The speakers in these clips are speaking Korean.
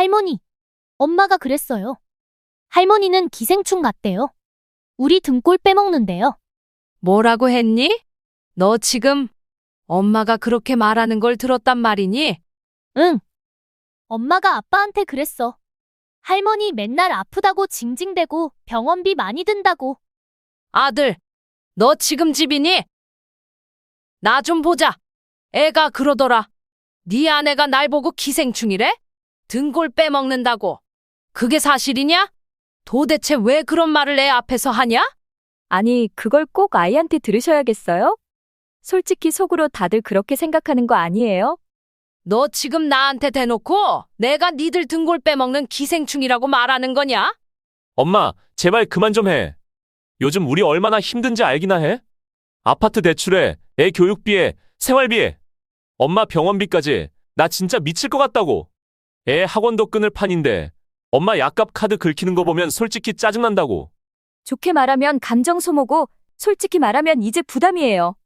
할머니, 엄마가 그랬어요. 할머니는 기생충 같대요. 우리 등골 빼먹는데요. 뭐라고 했니? 너 지금 엄마가 그렇게 말하는 걸 들었단 말이니? 응. 엄마가 아빠한테 그랬어. 할머니 맨날 아프다고 징징대고 병원비 많이 든다고. 아들, 너 지금 집이니? 나 좀 보자. 애가 그러더라. 네 아내가 날 보고 기생충이래? 등골 빼먹는다고. 그게 사실이냐? 도대체 왜 그런 말을 애 앞에서 하냐? 아니, 그걸 꼭 아이한테 들으셔야겠어요? 솔직히 속으로 다들 그렇게 생각하는 거 아니에요? 너 지금 나한테 대놓고 내가 니들 등골 빼먹는 기생충이라고 말하는 거냐? 엄마, 제발 그만 좀 해. 요즘 우리 얼마나 힘든지 알기나 해? 아파트 대출에, 애 교육비에, 생활비에, 엄마 병원비까지 나 진짜 미칠 것 같다고. 애 학원도 끊을 판인데 엄마 약값 카드 긁히는 거 보면 솔직히 짜증난다고. 좋게 말하면 감정 소모고, 솔직히 말하면 이제 부담이에요.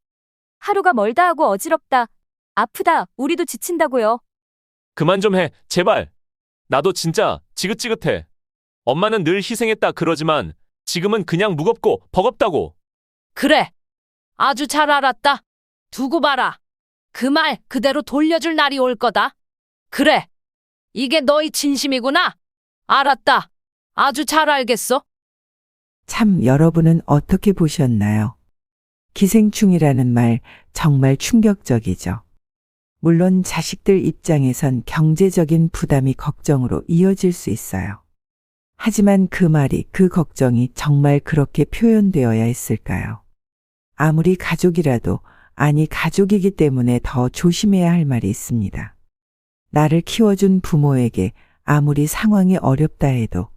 하루가 멀다 하고 어지럽다, 아프다, 우리도 지친다고요. 그만 좀 해, 제발. 나도 진짜 지긋지긋해. 엄마는 늘 희생했다 그러지만 지금은 그냥 무겁고 버겁다고. 그래. 아주 잘 알았다. 두고 봐라. 그 말 그대로 돌려줄 날이 올 거다. 그래. 이게 너희 진심이구나. 알았다. 아주 잘 알겠어. 참 여러분은 어떻게 보셨나요? 기생충이라는 말 정말 충격적이죠. 물론 자식들 입장에선 경제적인 부담이 걱정으로 이어질 수 있어요. 하지만 그 말이, 그 걱정이 정말 그렇게 표현되어야 했을까요? 아무리 가족이라도, 아니 가족이기 때문에 더 조심해야 할 말이 있습니다. 나를 키워준 부모에게 아무리 상황이 어렵다 해도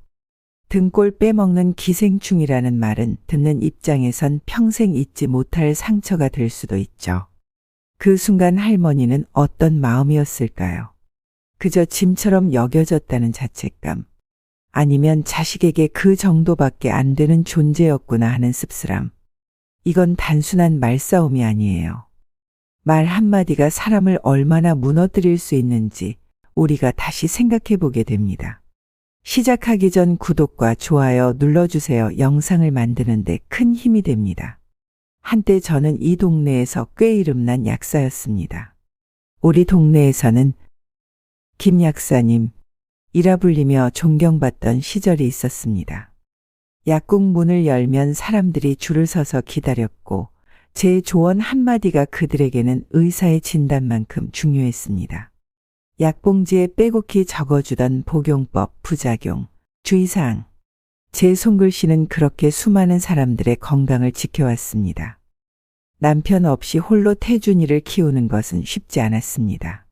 등골 빼먹는 기생충이라는 말은 듣는 입장에선 평생 잊지 못할 상처가 될 수도 있죠. 그 순간 할머니는 어떤 마음이었을까요? 그저 짐처럼 여겨졌다는 자책감, 아니면 자식에게 그 정도밖에 안 되는 존재였구나 하는 씁쓸함. 이건 단순한 말싸움이 아니에요. 말 한마디가 사람을 얼마나 무너뜨릴 수 있는지 우리가 다시 생각해 보게 됩니다. 시작하기 전 구독과 좋아요 눌러주세요. 영상을 만드는데 큰 힘이 됩니다. 한때 저는 이 동네에서 꽤 이름난 약사였습니다. 우리 동네에서는 김 약사님 이라 불리며 존경받던 시절이 있었습니다. 약국 문을 열면 사람들이 줄을 서서 기다렸고 제 조언 한마디가 그들에게는 의사의 진단만큼 중요했습니다. 약봉지에 빼곡히 적어주던 복용법, 부작용, 주의사항. 제 손글씨는 그렇게 수많은 사람들의 건강을 지켜왔습니다. 남편 없이 홀로 태준이를 키우는 것은 쉽지 않았습니다.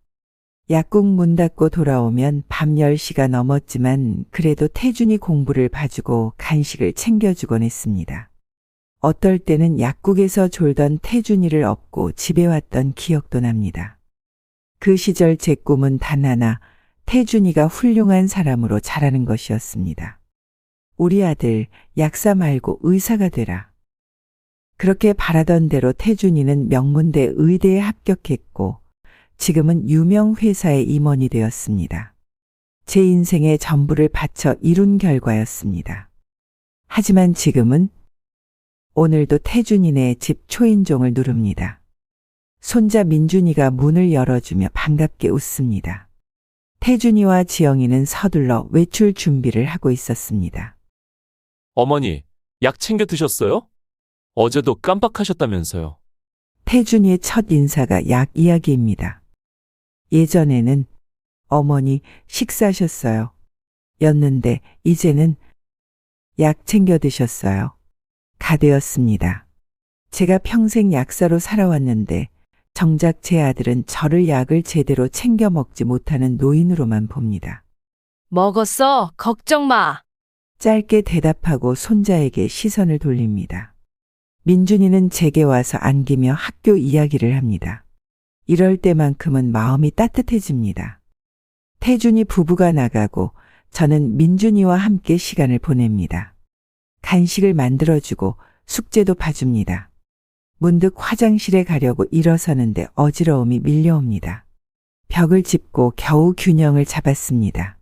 약국 문 닫고 돌아오면 밤 10시가 넘었지만 그래도 태준이 공부를 봐주고 간식을 챙겨주곤 했습니다. 어떨 때는 약국에서 졸던 태준이를 업고 집에 왔던 기억도 납니다. 그 시절 제 꿈은 단 하나, 태준이가 훌륭한 사람으로 자라는 것이었습니다. 우리 아들, 약사 말고 의사가 되라. 그렇게 바라던 대로 태준이는 명문대 의대에 합격했고 지금은 유명 회사의 임원이 되었습니다. 제 인생의 전부를 바쳐 이룬 결과였습니다. 하지만 지금은 오늘도 태준이네 집 초인종을 누릅니다. 손자 민준이가 문을 열어주며 반갑게 웃습니다. 태준이와 지영이는 서둘러 외출 준비를 하고 있었습니다. 어머니, 약 챙겨 드셨어요? 어제도 깜빡하셨다면서요. 태준이의 첫 인사가 약 이야기입니다. 예전에는 어머니 식사하셨어요? 였는데 이제는 약 챙겨 드셨어요? 가 되었습니다. 제가 평생 약사로 살아왔는데 정작 제 아들은 저를 약을 제대로 챙겨 먹지 못하는 노인으로만 봅니다. 먹었어. 걱정 마. 짧게 대답하고 손자에게 시선을 돌립니다. 민준이는 제게 와서 안기며 학교 이야기를 합니다. 이럴 때만큼은 마음이 따뜻해집니다. 태준이 부부가 나가고 저는 민준이와 함께 시간을 보냅니다. 간식을 만들어주고 숙제도 봐줍니다. 문득 화장실에 가려고 일어서는데 어지러움이 밀려옵니다. 벽을 짚고 겨우 균형을 잡았습니다.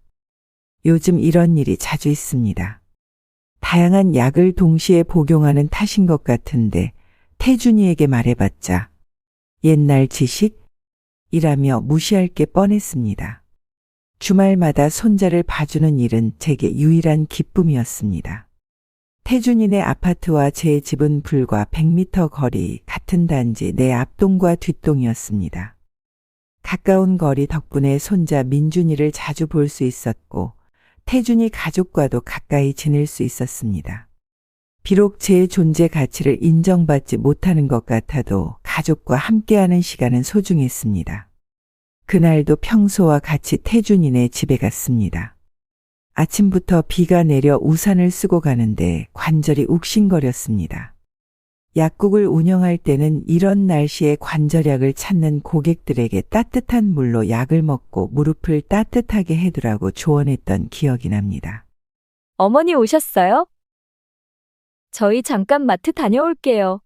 요즘 이런 일이 자주 있습니다. 다양한 약을 동시에 복용하는 탓인 것 같은데 태준이에게 말해봤자 옛날 지식이라며 무시할 게 뻔했습니다. 주말마다 손자를 봐주는 일은 제게 유일한 기쁨이었습니다. 태준이네 아파트와 제 집은 불과 100m 거리 같은 단지 내 앞동과 뒷동이었습니다. 가까운 거리 덕분에 손자 민준이를 자주 볼 수 있었고 태준이 가족과도 가까이 지낼 수 있었습니다. 비록 제 존재 가치를 인정받지 못하는 것 같아도 가족과 함께하는 시간은 소중했습니다. 그날도 평소와 같이 태준이네 집에 갔습니다. 아침부터 비가 내려 우산을 쓰고 가는데 관절이 욱신거렸습니다. 약국을 운영할 때는 이런 날씨에 관절약을 찾는 고객들에게 따뜻한 물로 약을 먹고 무릎을 따뜻하게 해두라고 조언했던 기억이 납니다. 어머니 오셨어요? 저희 잠깐 마트 다녀올게요.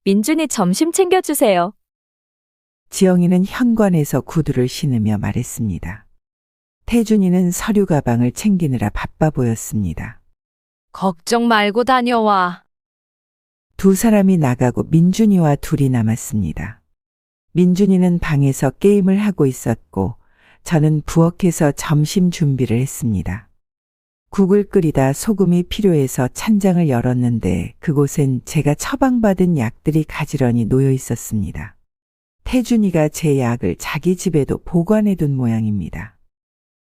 민준이 점심 챙겨주세요. 지영이는 현관에서 구두를 신으며 말했습니다. 태준이는 서류 가방을 챙기느라 바빠 보였습니다. 걱정 말고 다녀와. 두 사람이 나가고 민준이와 둘이 남았습니다. 민준이는 방에서 게임을 하고 있었고 저는 부엌에서 점심 준비를 했습니다. 국을 끓이다 소금이 필요해서 찬장을 열었는데 그곳엔 제가 처방받은 약들이 가지런히 놓여 있었습니다. 태준이가 제 약을 자기 집에도 보관해둔 모양입니다.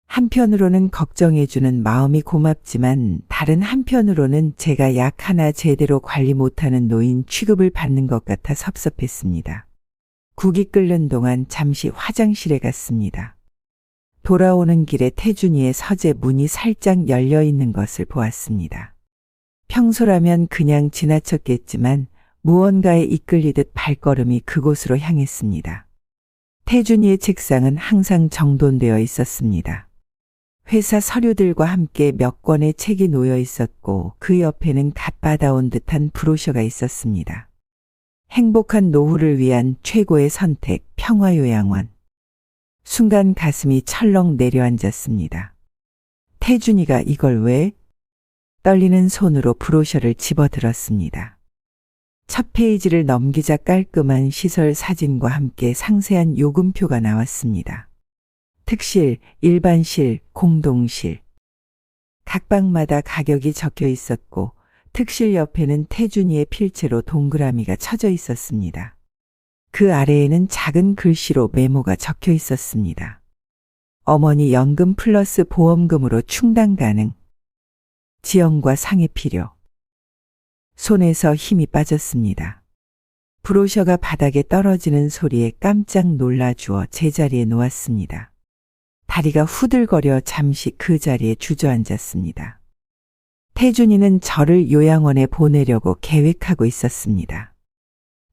한편으로는 걱정해주는 마음이 고맙지만 다른 한편으로는 제가 약 하나 제대로 관리 못하는 노인 취급을 받는 것 같아 섭섭했습니다. 국이 끓는 동안 잠시 화장실에 갔습니다. 돌아오는 길에 태준이의 서재 문이 살짝 열려 있는 것을 보았습니다. 평소라면 그냥 지나쳤겠지만 무언가에 이끌리듯 발걸음이 그곳으로 향했습니다. 태준이의 책상은 항상 정돈되어 있었습니다. 회사 서류들과 함께 몇 권의 책이 놓여 있었고 그 옆에는 갓 받아온 듯한 브로셔가 있었습니다. 행복한 노후를 위한 최고의 선택, 평화요양원. 순간 가슴이 철렁 내려앉았습니다. 태준이가 이걸 왜? 떨리는 손으로 브로셔를 집어들었습니다. 첫 페이지를 넘기자 깔끔한 시설 사진과 함께 상세한 요금표가 나왔습니다. 특실, 일반실, 공동실. 각 방마다 가격이 적혀 있었고 특실 옆에는 태준이의 필체로 동그라미가 쳐져 있었습니다. 그 아래에는 작은 글씨로 메모가 적혀 있었습니다. 어머니 연금 플러스 보험금으로 충당 가능. 지영과 상해 필요. 손에서 힘이 빠졌습니다. 브로셔가 바닥에 떨어지는 소리에 깜짝 놀라주어 제자리에 놓았습니다. 다리가 후들거려 잠시 그 자리에 주저앉았습니다. 태준이는 저를 요양원에 보내려고 계획하고 있었습니다.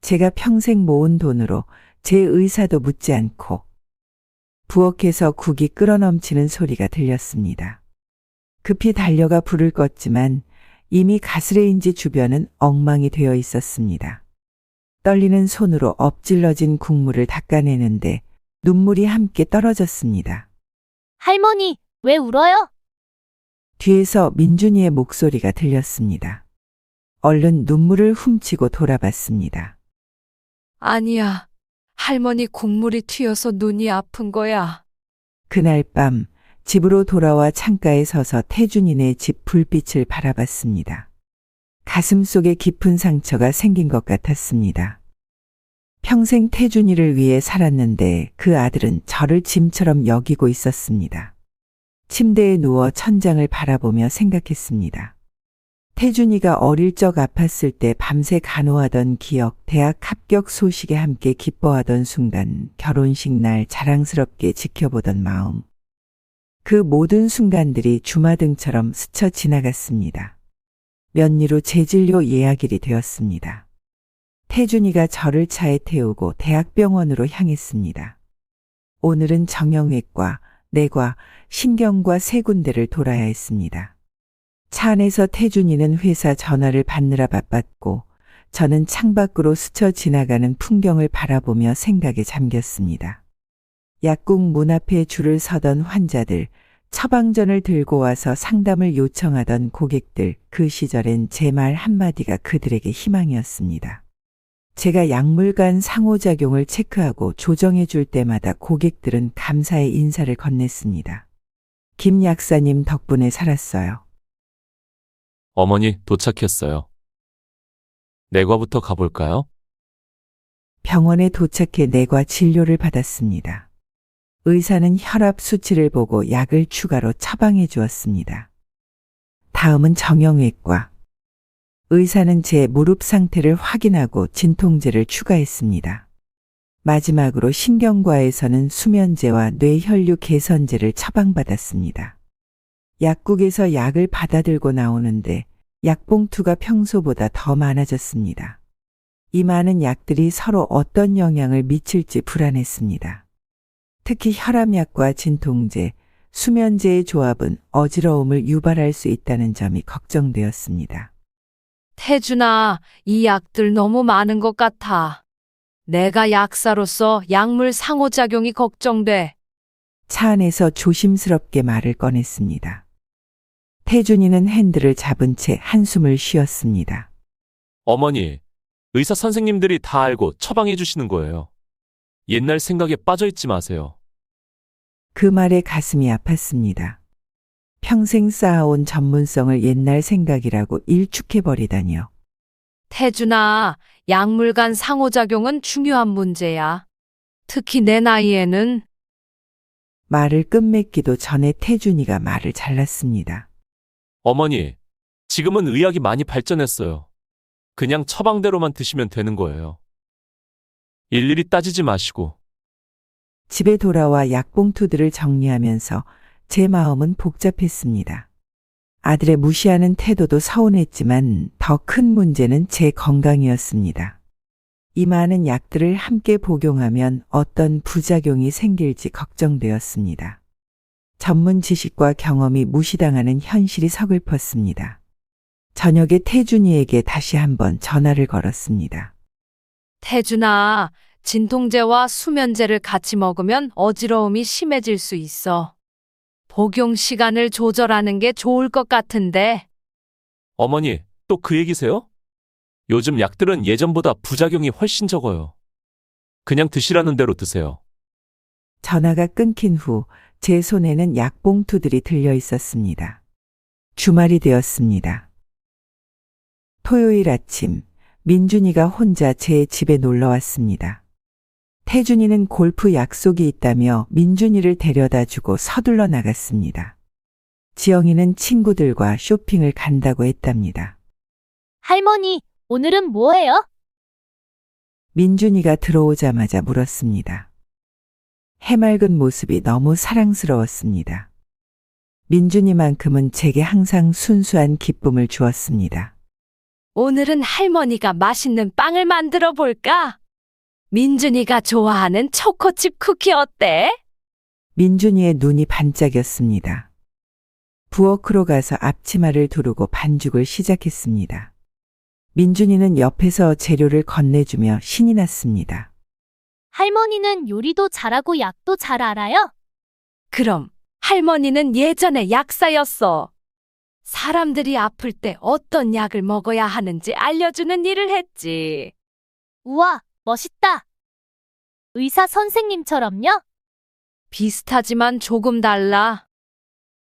제가 평생 모은 돈으로 제 의사도 묻지 않고 부엌에서 국이 끓어넘치는 소리가 들렸습니다. 급히 달려가 불을 껐지만 이미 가스레인지 주변은 엉망이 되어 있었습니다. 떨리는 손으로 엎질러진 국물을 닦아내는데 눈물이 함께 떨어졌습니다. 할머니, 왜 울어요? 뒤에서 민준이의 목소리가 들렸습니다. 얼른 눈물을 훔치고 돌아봤습니다. 아니야. 할머니 국물이 튀어서 눈이 아픈 거야. 그날 밤 집으로 돌아와 창가에 서서 태준이네 집 불빛을 바라봤습니다. 가슴 속에 깊은 상처가 생긴 것 같았습니다. 평생 태준이를 위해 살았는데 그 아들은 저를 짐처럼 여기고 있었습니다. 침대에 누워 천장을 바라보며 생각했습니다. 태준이가 어릴 적 아팠을 때 밤새 간호하던 기억, 대학 합격 소식에 함께 기뻐하던 순간, 결혼식 날 자랑스럽게 지켜보던 마음. 그 모든 순간들이 주마등처럼 스쳐 지나갔습니다. 면리로 재진료 예약일이 되었습니다. 태준이가 저를 차에 태우고 대학병원으로 향했습니다. 오늘은 정형외과, 내과, 신경과 세 군데를 돌아야 했습니다. 차 안에서 태준이는 회사 전화를 받느라 바빴고 저는 창밖으로 스쳐 지나가는 풍경을 바라보며 생각에 잠겼습니다. 약국 문 앞에 줄을 서던 환자들, 처방전을 들고 와서 상담을 요청하던 고객들, 그 시절엔 제 말 한마디가 그들에게 희망이었습니다. 제가 약물 간 상호작용을 체크하고 조정해 줄 때마다 고객들은 감사의 인사를 건넸습니다. 김 약사님 덕분에 살았어요. 어머니 도착했어요. 내과부터 가볼까요? 병원에 도착해 내과 진료를 받았습니다. 의사는 혈압 수치를 보고 약을 추가로 처방해 주었습니다. 다음은 정형외과. 의사는 제 무릎 상태를 확인하고 진통제를 추가했습니다. 마지막으로 신경과에서는 수면제와 뇌혈류 개선제를 처방받았습니다. 약국에서 약을 받아들고 나오는데 약봉투가 평소보다 더 많아졌습니다. 이 많은 약들이 서로 어떤 영향을 미칠지 불안했습니다. 특히 혈압약과 진통제, 수면제의 조합은 어지러움을 유발할 수 있다는 점이 걱정되었습니다. 태준아, 이 약들 너무 많은 것 같아. 내가 약사로서 약물 상호작용이 걱정돼. 차 안에서 조심스럽게 말을 꺼냈습니다. 태준이는 핸들을 잡은 채 한숨을 쉬었습니다. 어머니, 의사 선생님들이 다 알고 처방해 주시는 거예요. 옛날 생각에 빠져 있지 마세요. 그 말에 가슴이 아팠습니다. 평생 쌓아온 전문성을 옛날 생각이라고 일축해버리다니요. 태준아, 약물 간 상호작용은 중요한 문제야. 특히 내 나이에는. 말을 끝맺기도 전에 태준이가 말을 잘랐습니다. 어머니, 지금은 의학이 많이 발전했어요. 그냥 처방대로만 드시면 되는 거예요. 일일이 따지지 마시고. 집에 돌아와 약봉투들을 정리하면서 제 마음은 복잡했습니다. 아들의 무시하는 태도도 서운했지만 더 큰 문제는 제 건강이었습니다. 이 많은 약들을 함께 복용하면 어떤 부작용이 생길지 걱정되었습니다. 전문 지식과 경험이 무시당하는 현실이 서글펐습니다. 저녁에 태준이에게 다시 한번 전화를 걸었습니다. 태준아, 진통제와 수면제를 같이 먹으면 어지러움이 심해질 수 있어. 복용 시간을 조절하는 게 좋을 것 같은데. 어머니, 또 그 얘기세요? 요즘 약들은 예전보다 부작용이 훨씬 적어요. 그냥 드시라는 대로 드세요. 전화가 끊긴 후 제 손에는 약봉투들이 들려 있었습니다. 주말이 되었습니다. 토요일 아침, 민준이가 혼자 제 집에 놀러 왔습니다. 태준이는 골프 약속이 있다며 민준이를 데려다 주고 서둘러 나갔습니다. 지영이는 친구들과 쇼핑을 간다고 했답니다. 할머니, 오늘은 뭐해요? 민준이가 들어오자마자 물었습니다. 해맑은 모습이 너무 사랑스러웠습니다. 민준이만큼은 제게 항상 순수한 기쁨을 주었습니다. 오늘은 할머니가 맛있는 빵을 만들어 볼까? 민준이가 좋아하는 초코칩 쿠키 어때? 민준이의 눈이 반짝였습니다. 부엌으로 가서 앞치마를 두르고 반죽을 시작했습니다. 민준이는 옆에서 재료를 건네주며 신이 났습니다. 할머니는 요리도 잘하고 약도 잘 알아요? 그럼 할머니는 예전에 약사였어. 사람들이 아플 때 어떤 약을 먹어야 하는지 알려주는 일을 했지. 우와, 멋있다. 의사 선생님처럼요? 비슷하지만 조금 달라.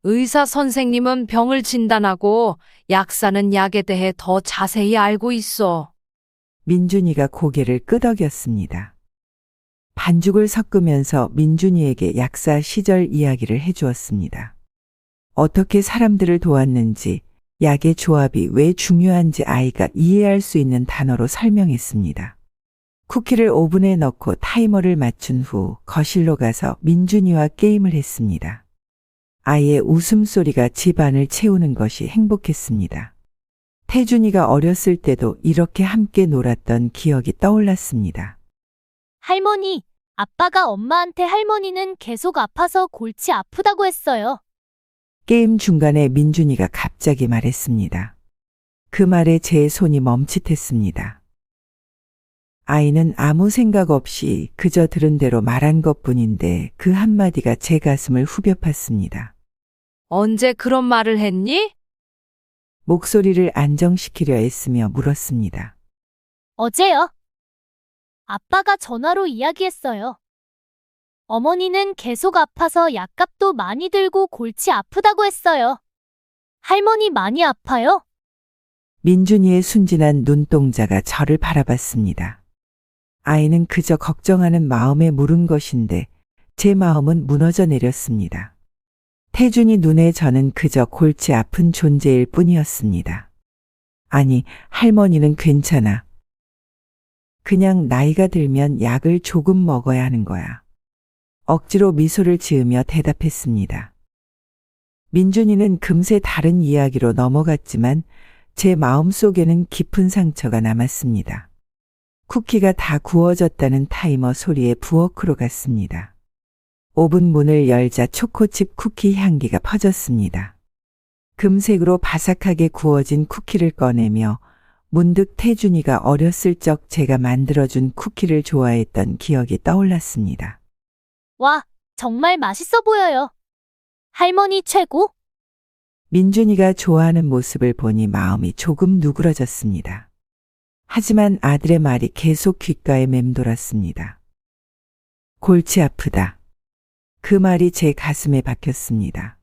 의사 선생님은 병을 진단하고 약사는 약에 대해 더 자세히 알고 있어. 민준이가 고개를 끄덕였습니다. 반죽을 섞으면서 민준이에게 약사 시절 이야기를 해주었습니다. 어떻게 사람들을 도왔는지, 약의 조합이 왜 중요한지 아이가 이해할 수 있는 단어로 설명했습니다. 쿠키를 오븐에 넣고 타이머를 맞춘 후 거실로 가서 민준이와 게임을 했습니다. 아이의 웃음소리가 집안을 채우는 것이 행복했습니다. 태준이가 어렸을 때도 이렇게 함께 놀았던 기억이 떠올랐습니다. 할머니, 아빠가 엄마한테 할머니는 계속 아파서 골치 아프다고 했어요. 게임 중간에 민준이가 갑자기 말했습니다. 그 말에 제 손이 멈칫했습니다. 아이는 아무 생각 없이 그저 들은 대로 말한 것뿐인데 그 한마디가 제 가슴을 후벼 팠습니다. 언제 그런 말을 했니? 목소리를 안정시키려 애쓰며 물었습니다. 어제요. 아빠가 전화로 이야기했어요. 어머니는 계속 아파서 약값도 많이 들고 골치 아프다고 했어요. 할머니 많이 아파요? 민준이의 순진한 눈동자가 저를 바라봤습니다. 아이는 그저 걱정하는 마음에 물은 것인데 제 마음은 무너져 내렸습니다. 태준이 눈에 저는 그저 골치 아픈 존재일 뿐이었습니다. 아니, 할머니는 괜찮아. 그냥 나이가 들면 약을 조금 먹어야 하는 거야. 억지로 미소를 지으며 대답했습니다. 민준이는 금세 다른 이야기로 넘어갔지만 제 마음속에는 깊은 상처가 남았습니다. 쿠키가 다 구워졌다는 타이머 소리에 부엌으로 갔습니다. 오븐 문을 열자 초코칩 쿠키 향기가 퍼졌습니다. 금색으로 바삭하게 구워진 쿠키를 꺼내며 문득 태준이가 어렸을 적 제가 만들어준 쿠키를 좋아했던 기억이 떠올랐습니다. 와, 정말 맛있어 보여요. 할머니 최고? 민준이가 좋아하는 모습을 보니 마음이 조금 누그러졌습니다. 하지만 아들의 말이 계속 귓가에 맴돌았습니다. 골치 아프다. 그 말이 제 가슴에 박혔습니다.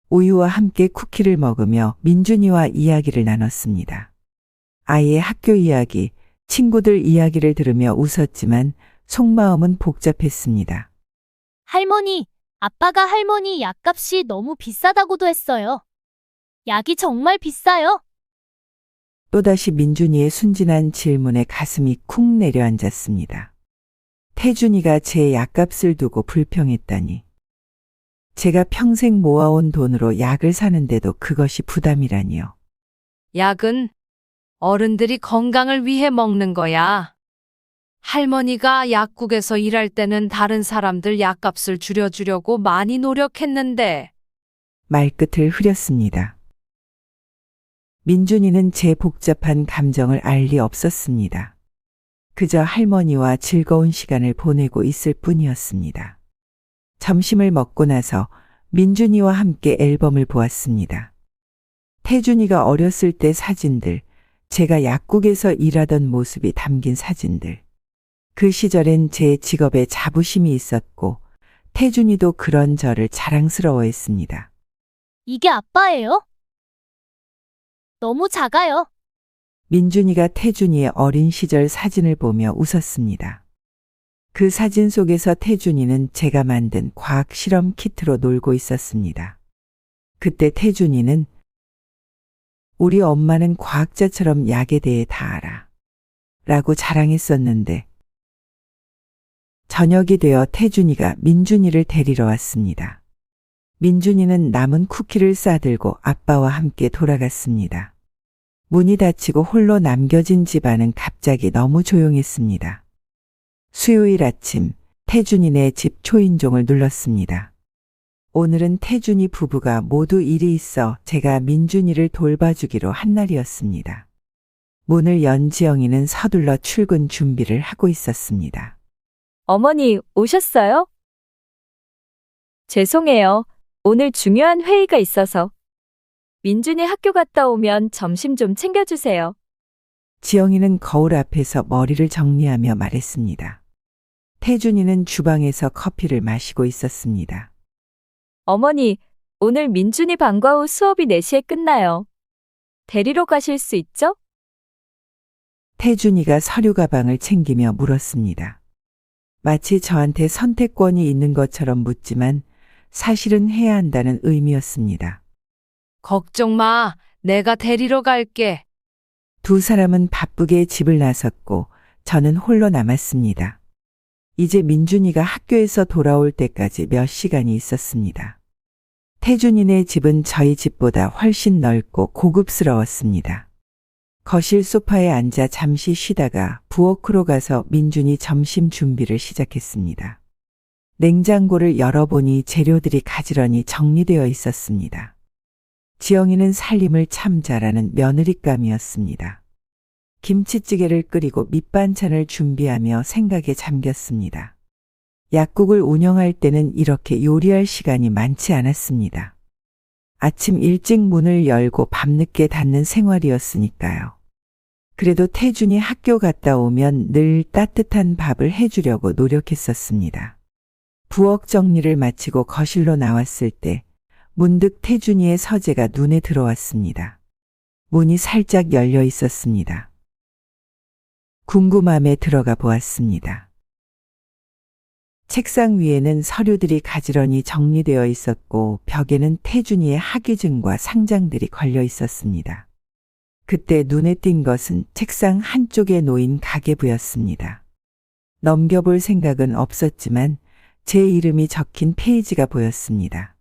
우유와 함께 쿠키를 먹으며 민준이와 이야기를 나눴습니다. 아이의 학교 이야기, 친구들 이야기를 들으며 웃었지만 속마음은 복잡했습니다. 할머니, 아빠가 할머니 약값이 너무 비싸다고도 했어요. 약이 정말 비싸요? 또다시 민준이의 순진한 질문에 가슴이 쿵 내려앉았습니다. 태준이가 제 약값을 두고 불평했다니. 제가 평생 모아온 돈으로 약을 사는데도 그것이 부담이라니요. 약은 어른들이 건강을 위해 먹는 거야. 할머니가 약국에서 일할 때는 다른 사람들 약값을 줄여주려고 많이 노력했는데. 말끝을 흐렸습니다. 민준이는 제 복잡한 감정을 알 리 없었습니다. 그저 할머니와 즐거운 시간을 보내고 있을 뿐이었습니다. 점심을 먹고 나서 민준이와 함께 앨범을 보았습니다. 태준이가 어렸을 때 사진들, 제가 약국에서 일하던 모습이 담긴 사진들. 그 시절엔 제 직업에 자부심이 있었고 태준이도 그런 저를 자랑스러워했습니다. 이게 아빠예요? 너무 작아요. 민준이가 태준이의 어린 시절 사진을 보며 웃었습니다. 그 사진 속에서 태준이는 제가 만든 과학 실험 키트로 놀고 있었습니다. 그때 태준이는 우리 엄마는 과학자처럼 약에 대해 다 알아. 라고 자랑했었는데 저녁이 되어 태준이가 민준이를 데리러 왔습니다. 민준이는 남은 쿠키를 싸들고 아빠와 함께 돌아갔습니다. 문이 닫히고 홀로 남겨진 집안은 갑자기 너무 조용했습니다. 수요일 아침, 태준이네 집 초인종을 눌렀습니다. 오늘은 태준이 부부가 모두 일이 있어 제가 민준이를 돌봐주기로 한 날이었습니다. 문을 연 지영이는 서둘러 출근 준비를 하고 있었습니다. 어머니, 오셨어요? 죄송해요. 오늘 중요한 회의가 있어서. 민준이 학교 갔다 오면 점심 좀 챙겨주세요. 지영이는 거울 앞에서 머리를 정리하며 말했습니다. 태준이는 주방에서 커피를 마시고 있었습니다. 어머니, 오늘 민준이 방과 후 수업이 4시에 끝나요. 데리러 가실 수 있죠? 태준이가 서류 가방을 챙기며 물었습니다. 마치 저한테 선택권이 있는 것처럼 묻지만 사실은 해야 한다는 의미였습니다. 걱정 마. 내가 데리러 갈게. 두 사람은 바쁘게 집을 나섰고 저는 홀로 남았습니다. 이제 민준이가 학교에서 돌아올 때까지 몇 시간이 있었습니다. 태준이네 집은 저희 집보다 훨씬 넓고 고급스러웠습니다. 거실 소파에 앉아 잠시 쉬다가 부엌으로 가서 민준이 점심 준비를 시작했습니다. 냉장고를 열어보니 재료들이 가지런히 정리되어 있었습니다. 지영이는 살림을 참 잘하는 며느리감이었습니다. 김치찌개를 끓이고 밑반찬을 준비하며 생각에 잠겼습니다. 약국을 운영할 때는 이렇게 요리할 시간이 많지 않았습니다. 아침 일찍 문을 열고 밤늦게 닫는 생활이었으니까요. 그래도 태준이 학교 갔다 오면 늘 따뜻한 밥을 해주려고 노력했었습니다. 부엌 정리를 마치고 거실로 나왔을 때 문득 태준이의 서재가 눈에 들어왔습니다. 문이 살짝 열려 있었습니다. 궁금함에 들어가 보았습니다. 책상 위에는 서류들이 가지런히 정리되어 있었고 벽에는 태준이의 학위증과 상장들이 걸려 있었습니다. 그때 눈에 띈 것은 책상 한쪽에 놓인 가계부였습니다. 넘겨볼 생각은 없었지만 제 이름이 적힌 페이지가 보였습니다.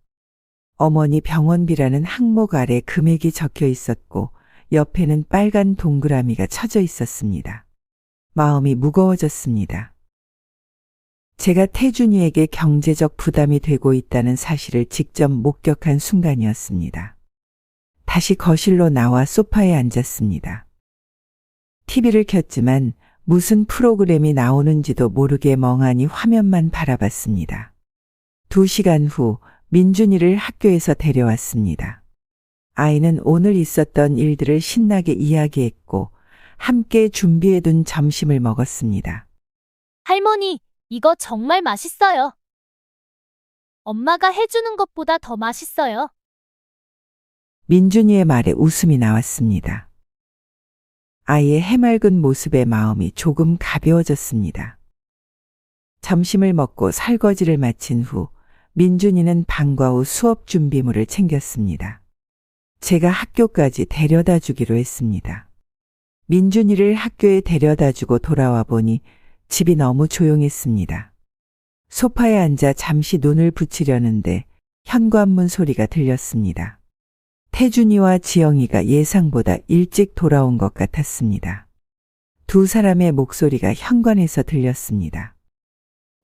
어머니 병원비라는 항목 아래 금액이 적혀 있었고 옆에는 빨간 동그라미가 쳐져 있었습니다. 마음이 무거워졌습니다. 제가 태준이에게 경제적 부담이 되고 있다는 사실을 직접 목격한 순간이었습니다. 다시 거실로 나와 소파에 앉았습니다. TV를 켰지만 무슨 프로그램이 나오는지도 모르게 멍하니 화면만 바라봤습니다. 2시간 후 민준이를 학교에서 데려왔습니다. 아이는 오늘 있었던 일들을 신나게 이야기했고 함께 준비해둔 점심을 먹었습니다. 할머니, 이거 정말 맛있어요. 엄마가 해주는 것보다 더 맛있어요. 민준이의 말에 웃음이 나왔습니다. 아이의 해맑은 모습에 마음이 조금 가벼워졌습니다. 점심을 먹고 설거지를 마친 후 민준이는 방과 후 수업 준비물을 챙겼습니다. 제가 학교까지 데려다 주기로 했습니다. 민준이를 학교에 데려다 주고 돌아와 보니 집이 너무 조용했습니다. 소파에 앉아 잠시 눈을 붙이려는데 현관문 소리가 들렸습니다. 태준이와 지영이가 예상보다 일찍 돌아온 것 같았습니다. 두 사람의 목소리가 현관에서 들렸습니다.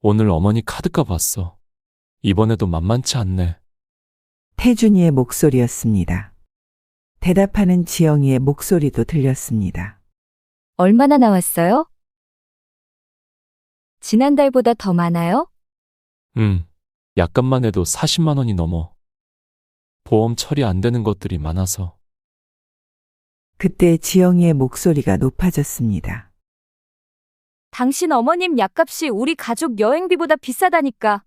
오늘 어머니 카드값 왔어. 이번에도 만만치 않네. 태준이의 목소리였습니다. 대답하는 지영이의 목소리도 들렸습니다. 얼마나 나왔어요? 지난달보다 더 많아요? 약간만 해도 40만 원이 넘어. 보험 처리 안 되는 것들이 많아서. 그때 지영이의 목소리가 높아졌습니다. 당신 어머님 약값이 우리 가족 여행비보다 비싸다니까.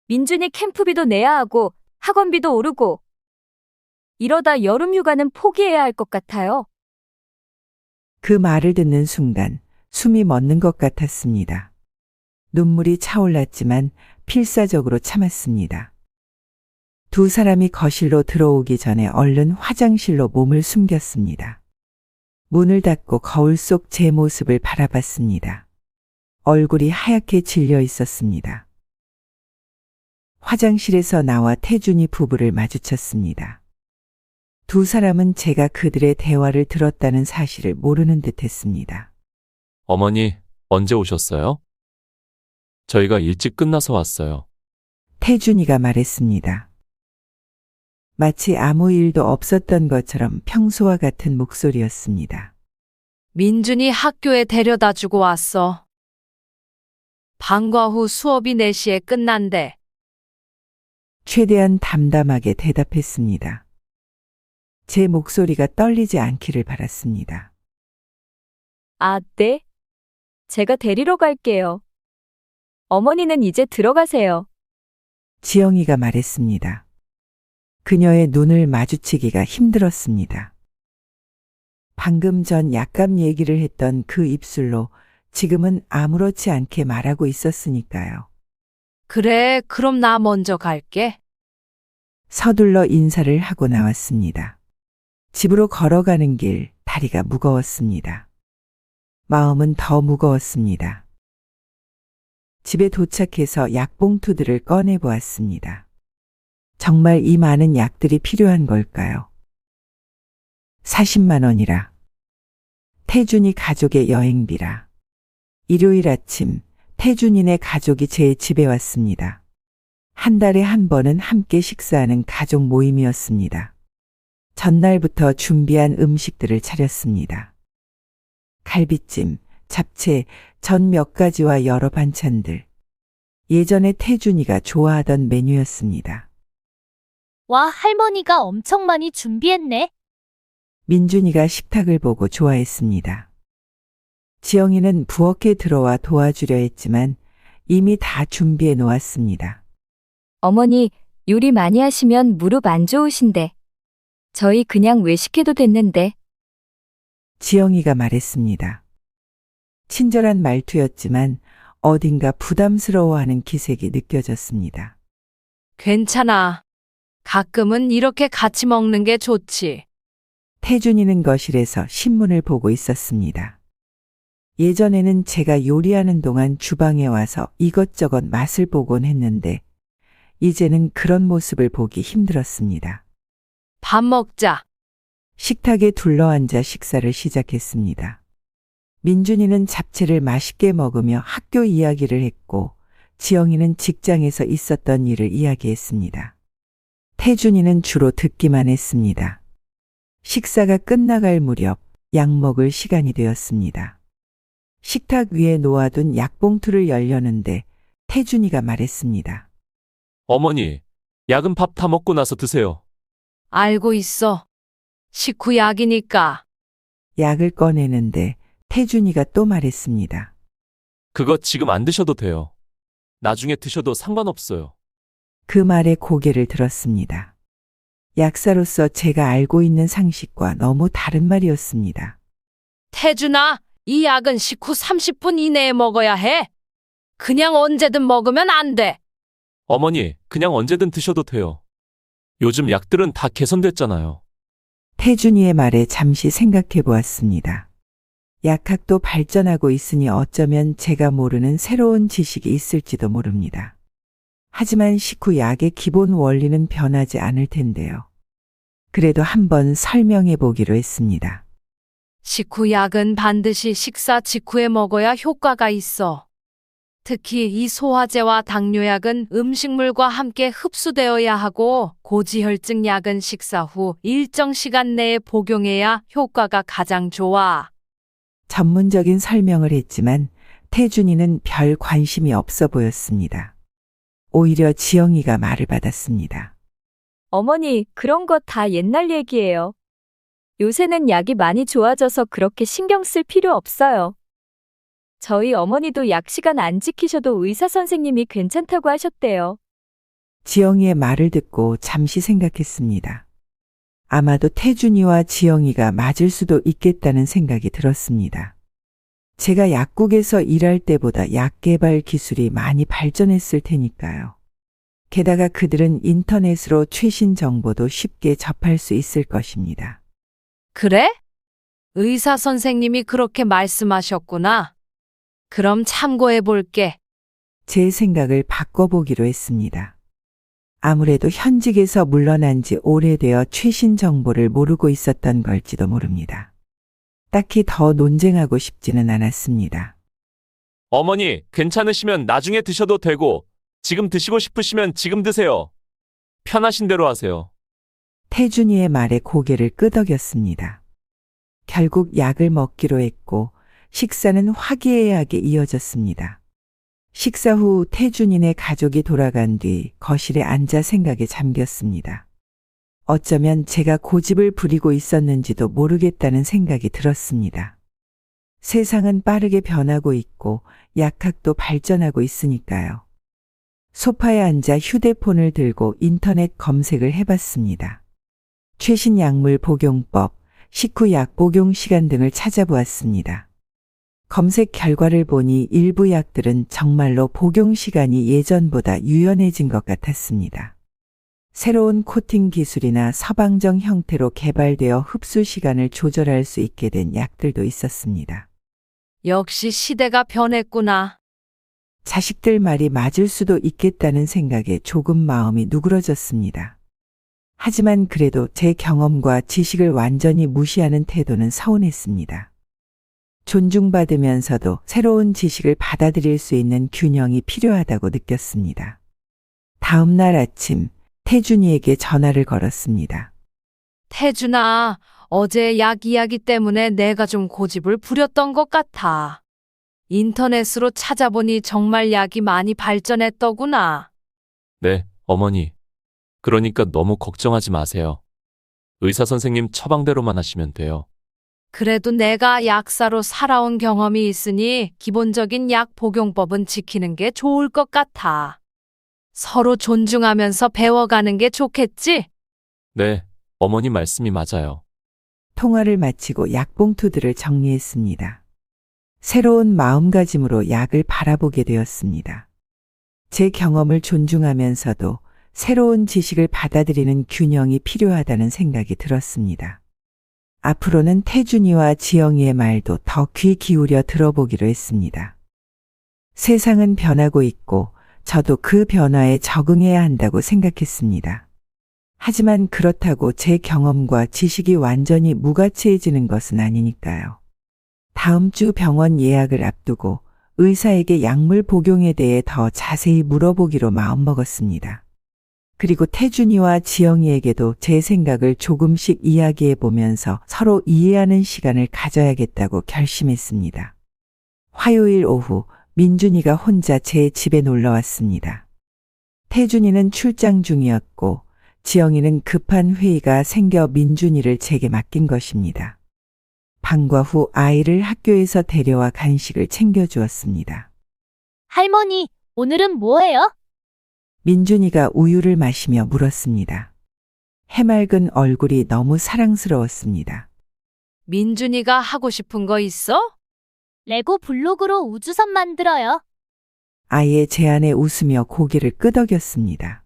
민준이 캠프비도 내야 하고 학원비도 오르고. 이러다 여름 휴가는 포기해야 할 것 같아요. 그 말을 듣는 순간 숨이 멎는 것 같았습니다. 눈물이 차올랐지만 필사적으로 참았습니다. 두 사람이 거실로 들어오기 전에 얼른 화장실로 몸을 숨겼습니다. 문을 닫고 거울 속 제 모습을 바라봤습니다. 얼굴이 하얗게 질려 있었습니다. 화장실에서 나와 태준이 부부를 마주쳤습니다. 두 사람은 제가 그들의 대화를 들었다는 사실을 모르는 듯 했습니다. 어머니, 언제 오셨어요? 저희가 일찍 끝나서 왔어요. 태준이가 말했습니다. 마치 아무 일도 없었던 것처럼 평소와 같은 목소리였습니다. 민준이 학교에 데려다 주고 왔어. 방과 후 수업이 4시에 끝난대. 최대한 담담하게 대답했습니다. 제 목소리가 떨리지 않기를 바랐습니다. 아, 네. 제가 데리러 갈게요. 어머니는 이제 들어가세요. 지영이가 말했습니다. 그녀의 눈을 마주치기가 힘들었습니다. 방금 전 약간 얘기를 했던 그 입술로 지금은 아무렇지 않게 말하고 있었으니까요. 그래, 그럼 나 먼저 갈게. 서둘러 인사를 하고 나왔습니다. 집으로 걸어가는 길 다리가 무거웠습니다. 마음은 더 무거웠습니다. 집에 도착해서 약봉투들을 꺼내 보았습니다. 정말 이 많은 약들이 필요한 걸까요? 40만 원이라. 태준이 가족의 여행비라. 일요일 아침 태준이네 가족이 제 집에 왔습니다. 한 달에 한 번은 함께 식사하는 가족 모임이었습니다. 전날부터 준비한 음식들을 차렸습니다. 갈비찜, 잡채, 전 몇 가지와 여러 반찬들. 예전에 태준이가 좋아하던 메뉴였습니다. 와, 할머니가 엄청 많이 준비했네. 민준이가 식탁을 보고 좋아했습니다. 지영이는 부엌에 들어와 도와주려 했지만 이미 다 준비해 놓았습니다. 어머니, 요리 많이 하시면 무릎 안 좋으신데. 저희 그냥 외식해도 됐는데. 지영이가 말했습니다. 친절한 말투였지만 어딘가 부담스러워하는 기색이 느껴졌습니다. 괜찮아. 가끔은 이렇게 같이 먹는 게 좋지. 태준이는 거실에서 신문을 보고 있었습니다. 예전에는 제가 요리하는 동안 주방에 와서 이것저것 맛을 보곤 했는데 이제는 그런 모습을 보기 힘들었습니다. 밥 먹자. 식탁에 둘러앉아 식사를 시작했습니다. 민준이는 잡채를 맛있게 먹으며 학교 이야기를 했고 지영이는 직장에서 있었던 일을 이야기했습니다. 태준이는 주로 듣기만 했습니다. 식사가 끝나갈 무렵 약 먹을 시간이 되었습니다. 식탁 위에 놓아둔 약봉투를 열려는데 태준이가 말했습니다. 어머니, 약은 밥 다 먹고 나서 드세요. 알고 있어. 식후 약이니까. 약을 꺼내는데 태준이가 또 말했습니다. 그거 지금 안 드셔도 돼요. 나중에 드셔도 상관없어요. 그 말에 고개를 들었습니다. 약사로서 제가 알고 있는 상식과 너무 다른 말이었습니다. 태준아, 이 약은 식후 30분 이내에 먹어야 해. 그냥 언제든 먹으면 안 돼. 어머니, 그냥 언제든 드셔도 돼요. 요즘 약들은 다 개선됐잖아요. 태준이의 말에 잠시 생각해 보았습니다. 약학도 발전하고 있으니 어쩌면 제가 모르는 새로운 지식이 있을지도 모릅니다. 하지만 식후 약의 기본 원리는 변하지 않을 텐데요. 그래도 한번 설명해 보기로 했습니다. 식후 약은 반드시 식사 직후에 먹어야 효과가 있어. 특히 이 소화제와 당뇨약은 음식물과 함께 흡수되어야 하고 고지혈증 약은 식사 후 일정 시간 내에 복용해야 효과가 가장 좋아. 전문적인 설명을 했지만 태준이는 별 관심이 없어 보였습니다. 오히려 지영이가 말을 받았습니다. 어머니, 그런 거 다 옛날 얘기예요. 요새는 약이 많이 좋아져서 그렇게 신경 쓸 필요 없어요. 저희 어머니도 약 시간 안 지키셔도 의사 선생님이 괜찮다고 하셨대요. 지영이의 말을 듣고 잠시 생각했습니다. 아마도 태준이와 지영이가 맞을 수도 있겠다는 생각이 들었습니다. 제가 약국에서 일할 때보다 약 개발 기술이 많이 발전했을 테니까요. 게다가 그들은 인터넷으로 최신 정보도 쉽게 접할 수 있을 것입니다. 그래? 의사 선생님이 그렇게 말씀하셨구나. 그럼 참고해 볼게. 제 생각을 바꿔보기로 했습니다. 아무래도 현직에서 물러난 지 오래되어 최신 정보를 모르고 있었던 걸지도 모릅니다. 딱히 더 논쟁하고 싶지는 않았습니다. 어머니, 괜찮으시면 나중에 드셔도 되고, 지금 드시고 싶으시면 지금 드세요. 편하신 대로 하세요. 태준이의 말에 고개를 끄덕였습니다. 결국 약을 먹기로 했고 식사는 화기애애하게 이어졌습니다. 식사 후 태준이네 가족이 돌아간 뒤 거실에 앉아 생각에 잠겼습니다. 어쩌면 제가 고집을 부리고 있었는지도 모르겠다는 생각이 들었습니다. 세상은 빠르게 변하고 있고 약학도 발전하고 있으니까요. 소파에 앉아 휴대폰을 들고 인터넷 검색을 해봤습니다. 최신 약물 복용법, 식후 약 복용 시간 등을 찾아보았습니다. 검색 결과를 보니 일부 약들은 정말로 복용 시간이 예전보다 유연해진 것 같았습니다. 새로운 코팅 기술이나 서방정 형태로 개발되어 흡수 시간을 조절할 수 있게 된 약들도 있었습니다. 역시 시대가 변했구나. 자식들 말이 맞을 수도 있겠다는 생각에 조금 마음이 누그러졌습니다. 하지만 그래도 제 경험과 지식을 완전히 무시하는 태도는 서운했습니다. 존중받으면서도 새로운 지식을 받아들일 수 있는 균형이 필요하다고 느꼈습니다. 다음 날 아침 태준이에게 전화를 걸었습니다. 태준아, 어제 약 이야기 때문에 내가 좀 고집을 부렸던 것 같아. 인터넷으로 찾아보니 정말 약이 많이 발전했더구나. 네, 어머니. 그러니까 너무 걱정하지 마세요. 의사 선생님 처방대로만 하시면 돼요. 그래도 내가 약사로 살아온 경험이 있으니 기본적인 약 복용법은 지키는 게 좋을 것 같아. 서로 존중하면서 배워가는 게 좋겠지? 네, 어머님 말씀이 맞아요. 통화를 마치고 약봉투들을 정리했습니다. 새로운 마음가짐으로 약을 바라보게 되었습니다. 제 경험을 존중하면서도 새로운 지식을 받아들이는 균형이 필요하다는 생각이 들었습니다. 앞으로는 태준이와 지영이의 말도 더 귀 기울여 들어보기로 했습니다. 세상은 변하고 있고 저도 그 변화에 적응해야 한다고 생각했습니다. 하지만 그렇다고 제 경험과 지식이 완전히 무가치해지는 것은 아니니까요. 다음 주 병원 예약을 앞두고 의사에게 약물 복용에 대해 더 자세히 물어보기로 마음먹었습니다. 그리고 태준이와 지영이에게도 제 생각을 조금씩 이야기해 보면서 서로 이해하는 시간을 가져야겠다고 결심했습니다. 화요일 오후 민준이가 혼자 제 집에 놀러 왔습니다. 태준이는 출장 중이었고 지영이는 급한 회의가 생겨 민준이를 제게 맡긴 것입니다. 방과 후 아이를 학교에서 데려와 간식을 챙겨주었습니다. 할머니, 오늘은 뭐해요? 민준이가 우유를 마시며 물었습니다. 해맑은 얼굴이 너무 사랑스러웠습니다. 민준이가 하고 싶은 거 있어? 레고 블록으로 우주선 만들어요. 아이의 제안에 웃으며 고개를 끄덕였습니다.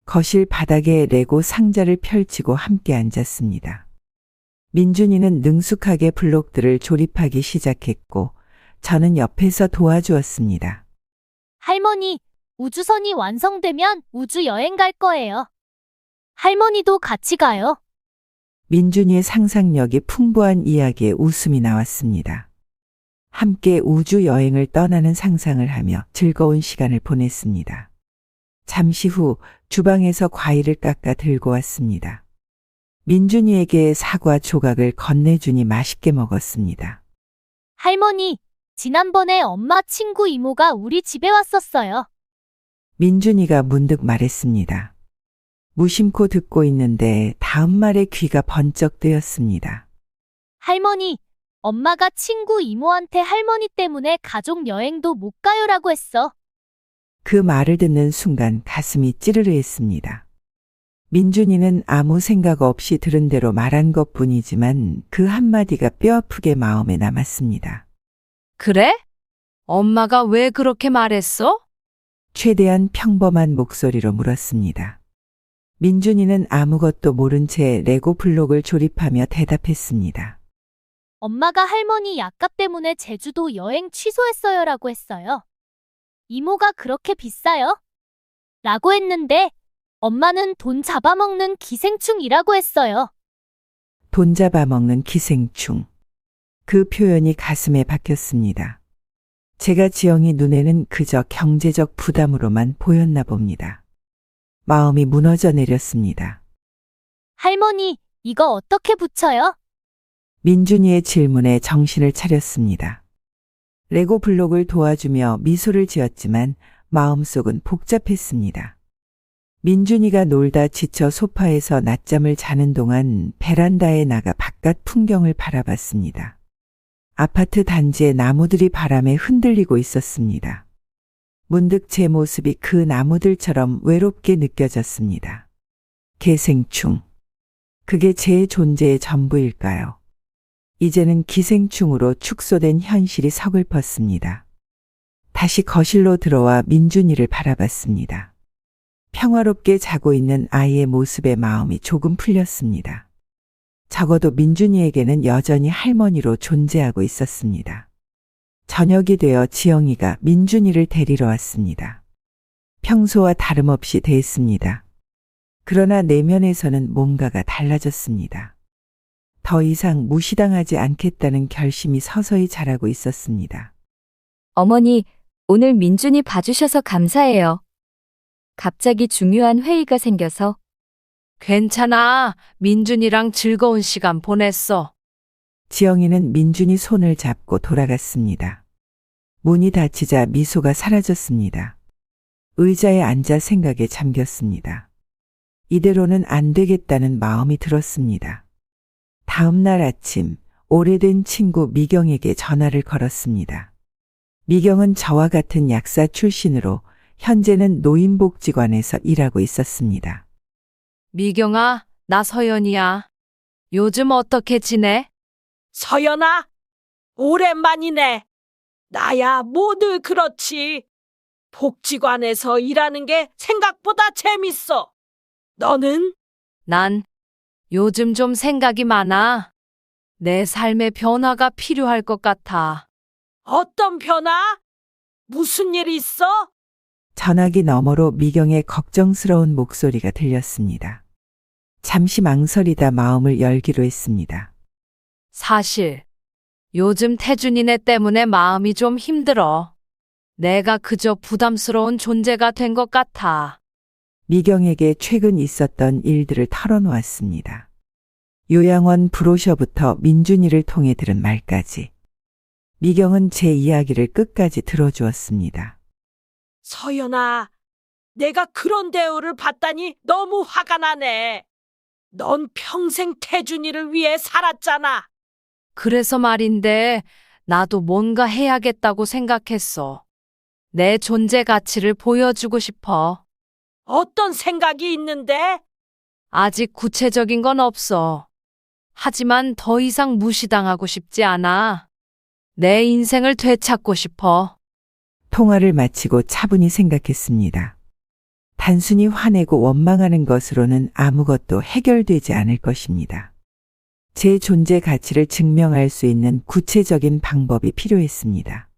거실 바닥에 레고 상자를 펼치고 함께 앉았습니다. 민준이는 능숙하게 블록들을 조립하기 시작했고 저는 옆에서 도와주었습니다. 할머니, 우주선이 완성되면 우주 여행 갈 거예요. 할머니도 같이 가요. 민준이의 상상력이 풍부한 이야기에 웃음이 나왔습니다. 함께 우주 여행을 떠나는 상상을 하며 즐거운 시간을 보냈습니다. 잠시 후 주방에서 과일을 깎아 들고 왔습니다. 민준이에게 사과 조각을 건네주니 맛있게 먹었습니다. 할머니, 지난번에 엄마 친구 이모가 우리 집에 왔었어요. 민준이가 문득 말했습니다. 무심코 듣고 있는데 다음 말에 귀가 번쩍 뜨였습니다. 할머니, 엄마가 친구 이모한테 할머니 때문에 가족 여행도 못 가요라고 했어. 그 말을 듣는 순간 가슴이 찌르르했습니다. 민준이는 아무 생각 없이 들은 대로 말한 것뿐이지만 그 한마디가 뼈아프게 마음에 남았습니다. 그래? 엄마가 왜 그렇게 말했어? 최대한 평범한 목소리로 물었습니다. 민준이는 아무것도 모른 채 레고 블록을 조립하며 대답했습니다. 엄마가 할머니 약값 때문에 제주도 여행 취소했어요라고 했어요. 이모가 그렇게 비싸요? 라고 했는데 엄마는 돈 잡아먹는 기생충이라고 했어요. 돈 잡아먹는 기생충. 그 표현이 가슴에 박혔습니다. 제가 지영이 눈에는 그저 경제적 부담으로만 보였나 봅니다. 마음이 무너져 내렸습니다. 할머니, 이거 어떻게 붙여요? 민준이의 질문에 정신을 차렸습니다. 레고 블록을 도와주며 미소를 지었지만 마음속은 복잡했습니다. 민준이가 놀다 지쳐 소파에서 낮잠을 자는 동안 베란다에 나가 바깥 풍경을 바라봤습니다. 아파트 단지의 나무들이 바람에 흔들리고 있었습니다. 문득 제 모습이 그 나무들처럼 외롭게 느껴졌습니다. 기생충. 그게 제 존재의 전부일까요? 이제는 기생충으로 축소된 현실이 서글펐습니다. 다시 거실로 들어와 민준이를 바라봤습니다. 평화롭게 자고 있는 아이의 모습에 마음이 조금 풀렸습니다. 적어도 민준이에게는 여전히 할머니로 존재하고 있었습니다. 저녁이 되어 지영이가 민준이를 데리러 왔습니다. 평소와 다름없이 대했습니다. 그러나 내면에서는 뭔가가 달라졌습니다. 더 이상 무시당하지 않겠다는 결심이 서서히 자라고 있었습니다. 어머니, 오늘 민준이 봐주셔서 감사해요. 갑자기 중요한 회의가 생겨서. 괜찮아. 민준이랑 즐거운 시간 보냈어. 지영이는 민준이 손을 잡고 돌아갔습니다. 문이 닫히자 미소가 사라졌습니다. 의자에 앉아 생각에 잠겼습니다. 이대로는 안 되겠다는 마음이 들었습니다. 다음 날 아침, 오래된 친구 미경에게 전화를 걸었습니다. 미경은 저와 같은 약사 출신으로 현재는 노인복지관에서 일하고 있었습니다. 미경아, 나 서연이야. 요즘 어떻게 지내? 서연아, 오랜만이네. 나야 뭐 늘 그렇지. 복지관에서 일하는 게 생각보다 재밌어. 너는? 난 요즘 좀 생각이 많아. 내 삶의 변화가 필요할 것 같아. 어떤 변화? 무슨 일 있어? 전화기 너머로 미경의 걱정스러운 목소리가 들렸습니다. 잠시 망설이다 마음을 열기로 했습니다. 사실 요즘 태준이네 때문에 마음이 좀 힘들어. 내가 그저 부담스러운 존재가 된 것 같아. 미경에게 최근 있었던 일들을 털어놓았습니다. 요양원 브로셔부터 민준이를 통해 들은 말까지. 미경은 제 이야기를 끝까지 들어주었습니다. 서연아, 내가 그런 대우를 받다니 너무 화가 나네. 넌 평생 태준이를 위해 살았잖아. 그래서 말인데 나도 뭔가 해야겠다고 생각했어. 내 존재 가치를 보여주고 싶어. 어떤 생각이 있는데? 아직 구체적인 건 없어. 하지만 더 이상 무시당하고 싶지 않아. 내 인생을 되찾고 싶어. 통화를 마치고 차분히 생각했습니다. 단순히 화내고 원망하는 것으로는 아무것도 해결되지 않을 것입니다. 제 존재 가치를 증명할 수 있는 구체적인 방법이 필요했습니다.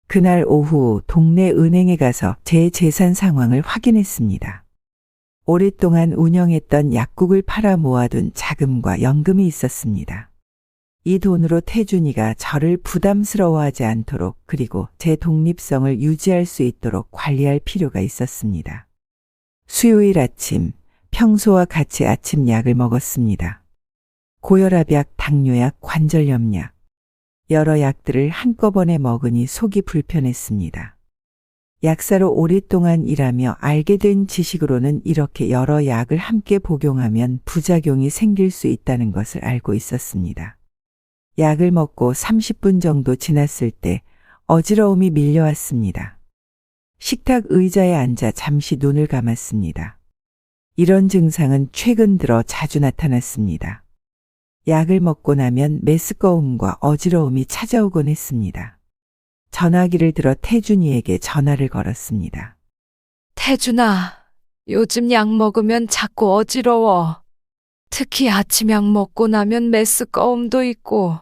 그날 오후 동네 은행에 가서 제 재산 상황을 확인했습니다. 오랫동안 운영했던 약국을 팔아 모아둔 자금과 연금이 있었습니다. 이 돈으로 태준이가 저를 부담스러워하지 않도록 그리고 제 독립성을 유지할 수 있도록 관리할 필요가 있었습니다. 수요일 아침, 평소와 같이 아침 약을 먹었습니다. 고혈압약, 당뇨약, 관절염약. 여러 약들을 한꺼번에 먹으니 속이 불편했습니다. 약사로 오랫동안 일하며 알게 된 지식으로는 이렇게 여러 약을 함께 복용하면 부작용이 생길 수 있다는 것을 알고 있었습니다. 약을 먹고 30분 정도 지났을 때 어지러움이 밀려왔습니다. 식탁 의자에 앉아 잠시 눈을 감았습니다. 이런 증상은 최근 들어 자주 나타났습니다. 약을 먹고 나면 메스꺼움과 어지러움이 찾아오곤 했습니다. 전화기를 들어 태준이에게 전화를 걸었습니다. 태준아, 요즘 약 먹으면 자꾸 어지러워. 특히 아침 약 먹고 나면 메스꺼움도 있고.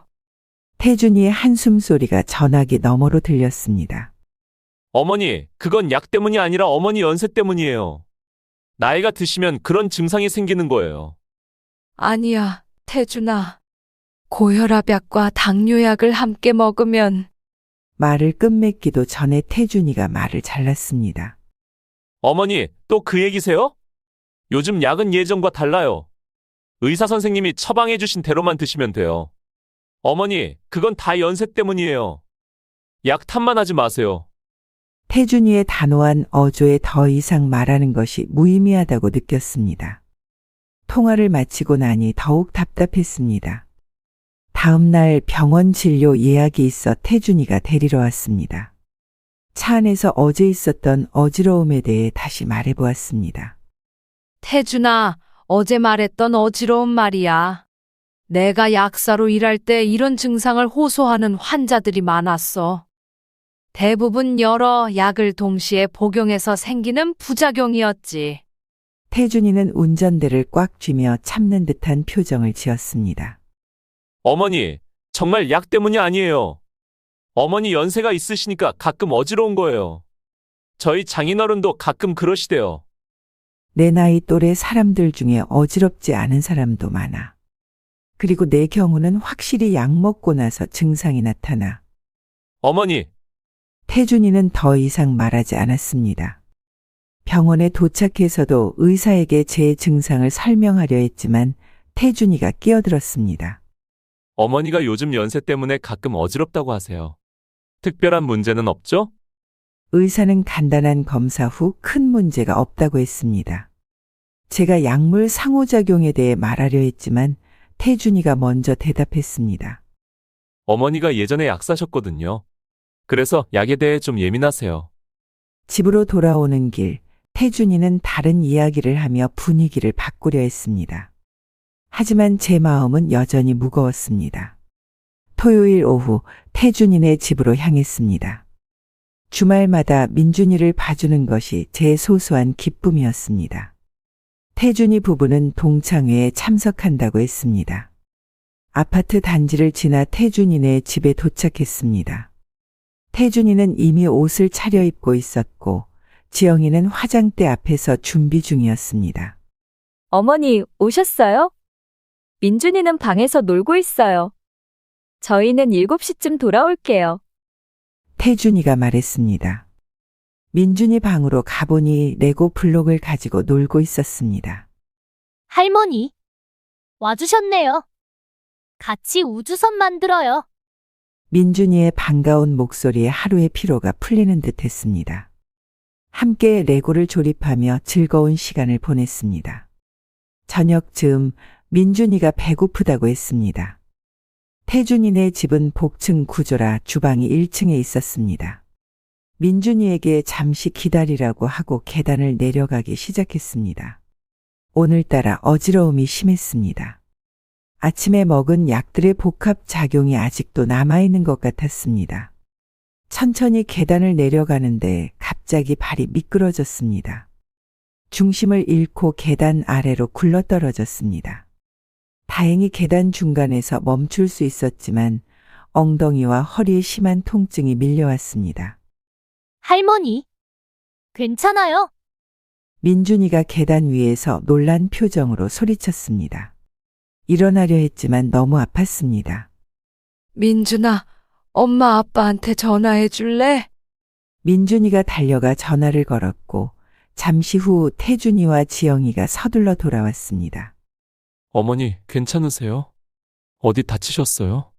태준이의 한숨 소리가 전화기 너머로 들렸습니다. 어머니, 그건 약 때문이 아니라 어머니 연세 때문이에요. 나이가 드시면 그런 증상이 생기는 거예요. 아니야, 태준아. 고혈압약과 당뇨약을 함께 먹으면 말을 끝맺기도 전에 태준이가 말을 잘랐습니다. 어머니, 또 그 얘기세요? 요즘 약은 예전과 달라요. 의사 선생님이 처방해 주신 대로만 드시면 돼요. 어머니, 그건 다 연세 때문이에요. 약 탓만 하지 마세요. 태준이의 단호한 어조에 더 이상 말하는 것이 무의미하다고 느꼈습니다. 통화를 마치고 나니 더욱 답답했습니다. 다음 날 병원 진료 예약이 있어 태준이가 데리러 왔습니다. 차 안에서 어제 있었던 어지러움에 대해 다시 말해보았습니다. 태준아, 어제 말했던 어지러운 말이야. 내가 약사로 일할 때 이런 증상을 호소하는 환자들이 많았어. 대부분 여러 약을 동시에 복용해서 생기는 부작용이었지. 태준이는 운전대를 꽉 쥐며 참는 듯한 표정을 지었습니다. 어머니, 정말 약 때문이 아니에요. 어머니 연세가 있으시니까 가끔 어지러운 거예요. 저희 장인어른도 가끔 그러시대요. 내 나이 또래 사람들 중에 어지럽지 않은 사람도 많아. 그리고 내 경우는 확실히 약 먹고 나서 증상이 나타나. 어머니, 태준이는 더 이상 말하지 않았습니다. 병원에 도착해서도 의사에게 제 증상을 설명하려 했지만 태준이가 끼어들었습니다. 어머니가 요즘 연세 때문에 가끔 어지럽다고 하세요. 특별한 문제는 없죠? 의사는 간단한 검사 후 큰 문제가 없다고 했습니다. 제가 약물 상호작용에 대해 말하려 했지만 태준이가 먼저 대답했습니다. 어머니가 예전에 약 사셨거든요. 그래서 약에 대해 좀 예민하세요. 집으로 돌아오는 길, 태준이는 다른 이야기를 하며 분위기를 바꾸려 했습니다. 하지만 제 마음은 여전히 무거웠습니다. 토요일 오후 태준이네 집으로 향했습니다. 주말마다 민준이를 봐주는 것이 제 소소한 기쁨이었습니다. 태준이 부부는 동창회에 참석한다고 했습니다. 아파트 단지를 지나 태준이네 집에 도착했습니다. 태준이는 이미 옷을 차려입고 있었고 지영이는 화장대 앞에서 준비 중이었습니다. 어머니, 오셨어요? 민준이는 방에서 놀고 있어요. 저희는 7시쯤 돌아올게요. 태준이가 말했습니다. 민준이 방으로 가보니 레고 블록을 가지고 놀고 있었습니다. 할머니, 와주셨네요. 같이 우주선 만들어요. 민준이의 반가운 목소리에 하루의 피로가 풀리는 듯 했습니다. 함께 레고를 조립하며 즐거운 시간을 보냈습니다. 저녁 즈음 민준이가 배고프다고 했습니다. 태준이네 집은 복층 구조라 주방이 1층에 있었습니다. 민준이에게 잠시 기다리라고 하고 계단을 내려가기 시작했습니다. 오늘따라 어지러움이 심했습니다. 아침에 먹은 약들의 복합 작용이 아직도 남아있는 것 같았습니다. 천천히 계단을 내려가는데 갑자기 발이 미끄러졌습니다. 중심을 잃고 계단 아래로 굴러떨어졌습니다. 다행히 계단 중간에서 멈출 수 있었지만 엉덩이와 허리에 심한 통증이 밀려왔습니다. 할머니, 괜찮아요? 민준이가 계단 위에서 놀란 표정으로 소리쳤습니다. 일어나려 했지만 너무 아팠습니다. 민준아, 엄마 아빠한테 전화해 줄래? 민준이가 달려가 전화를 걸었고 잠시 후 태준이와 지영이가 서둘러 돌아왔습니다. 어머니, 괜찮으세요? 어디 다치셨어요?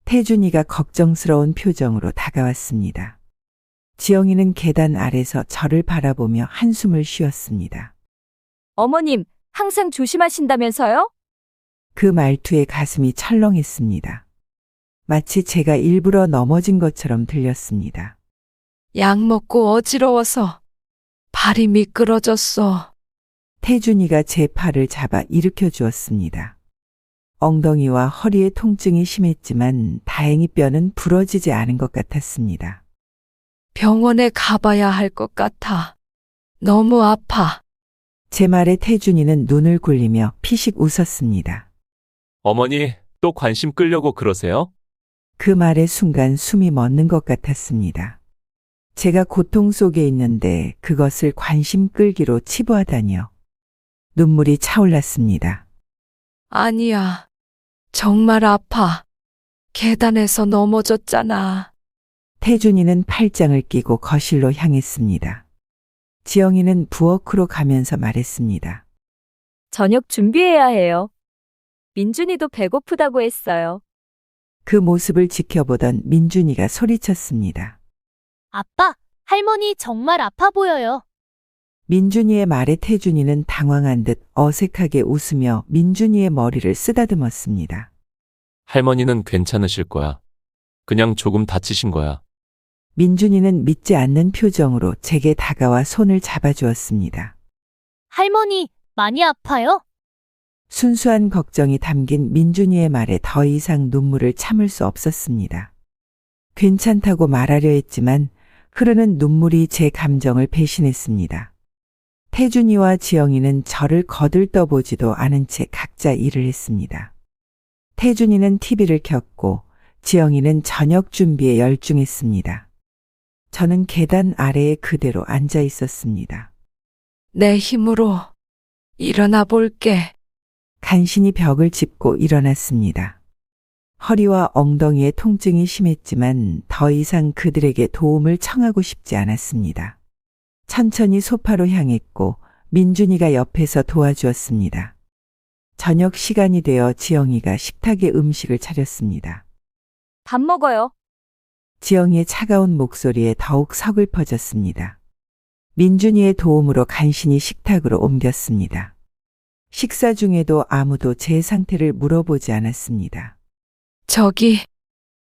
태준이가 걱정스러운 표정으로 다가왔습니다. 지영이는 계단 아래서 저를 바라보며 한숨을 쉬었습니다. 어머님, 항상 조심하신다면서요? 그 말투에 가슴이 철렁했습니다. 마치 제가 일부러 넘어진 것처럼 들렸습니다. 약 먹고 어지러워서 발이 미끄러졌어. 태준이가 제 팔을 잡아 일으켜 주었습니다. 엉덩이와 허리의 통증이 심했지만 다행히 뼈는 부러지지 않은 것 같았습니다. 병원에 가봐야 할 것 같아. 너무 아파. 제 말에 태준이는 눈을 굴리며 피식 웃었습니다. 어머니, 또 관심 끌려고 그러세요? 그 말에 순간 숨이 멎는 것 같았습니다. 제가 고통 속에 있는데 그것을 관심 끌기로 치부하다니요. 눈물이 차올랐습니다. 아니야. 정말 아파. 계단에서 넘어졌잖아. 태준이는 팔짱을 끼고 거실로 향했습니다. 지영이는 부엌으로 가면서 말했습니다. 저녁 준비해야 해요. 민준이도 배고프다고 했어요. 그 모습을 지켜보던 민준이가 소리쳤습니다. 아빠, 할머니 정말 아파 보여요. 민준이의 말에 태준이는 당황한 듯 어색하게 웃으며 민준이의 머리를 쓰다듬었습니다. 할머니는 괜찮으실 거야. 그냥 조금 다치신 거야. 민준이는 믿지 않는 표정으로 제게 다가와 손을 잡아주었습니다. 할머니, 많이 아파요? 순수한 걱정이 담긴 민준이의 말에 더 이상 눈물을 참을 수 없었습니다. 괜찮다고 말하려 했지만 흐르는 눈물이 제 감정을 배신했습니다. 태준이와 지영이는 저를 거들떠보지도 않은 채 각자 일을 했습니다. 태준이는 TV를 켰고 지영이는 저녁 준비에 열중했습니다. 저는 계단 아래에 그대로 앉아 있었습니다. 내 힘으로 일어나 볼게. 간신히 벽을 짚고 일어났습니다. 허리와 엉덩이의 통증이 심했지만 더 이상 그들에게 도움을 청하고 싶지 않았습니다. 천천히 소파로 향했고 민준이가 옆에서 도와주었습니다. 저녁 시간이 되어 지영이가 식탁에 음식을 차렸습니다. 밥 먹어요. 지영이의 차가운 목소리에 더욱 서글퍼졌습니다. 민준이의 도움으로 간신히 식탁으로 옮겼습니다. 식사 중에도 아무도 제 상태를 물어보지 않았습니다. 저기,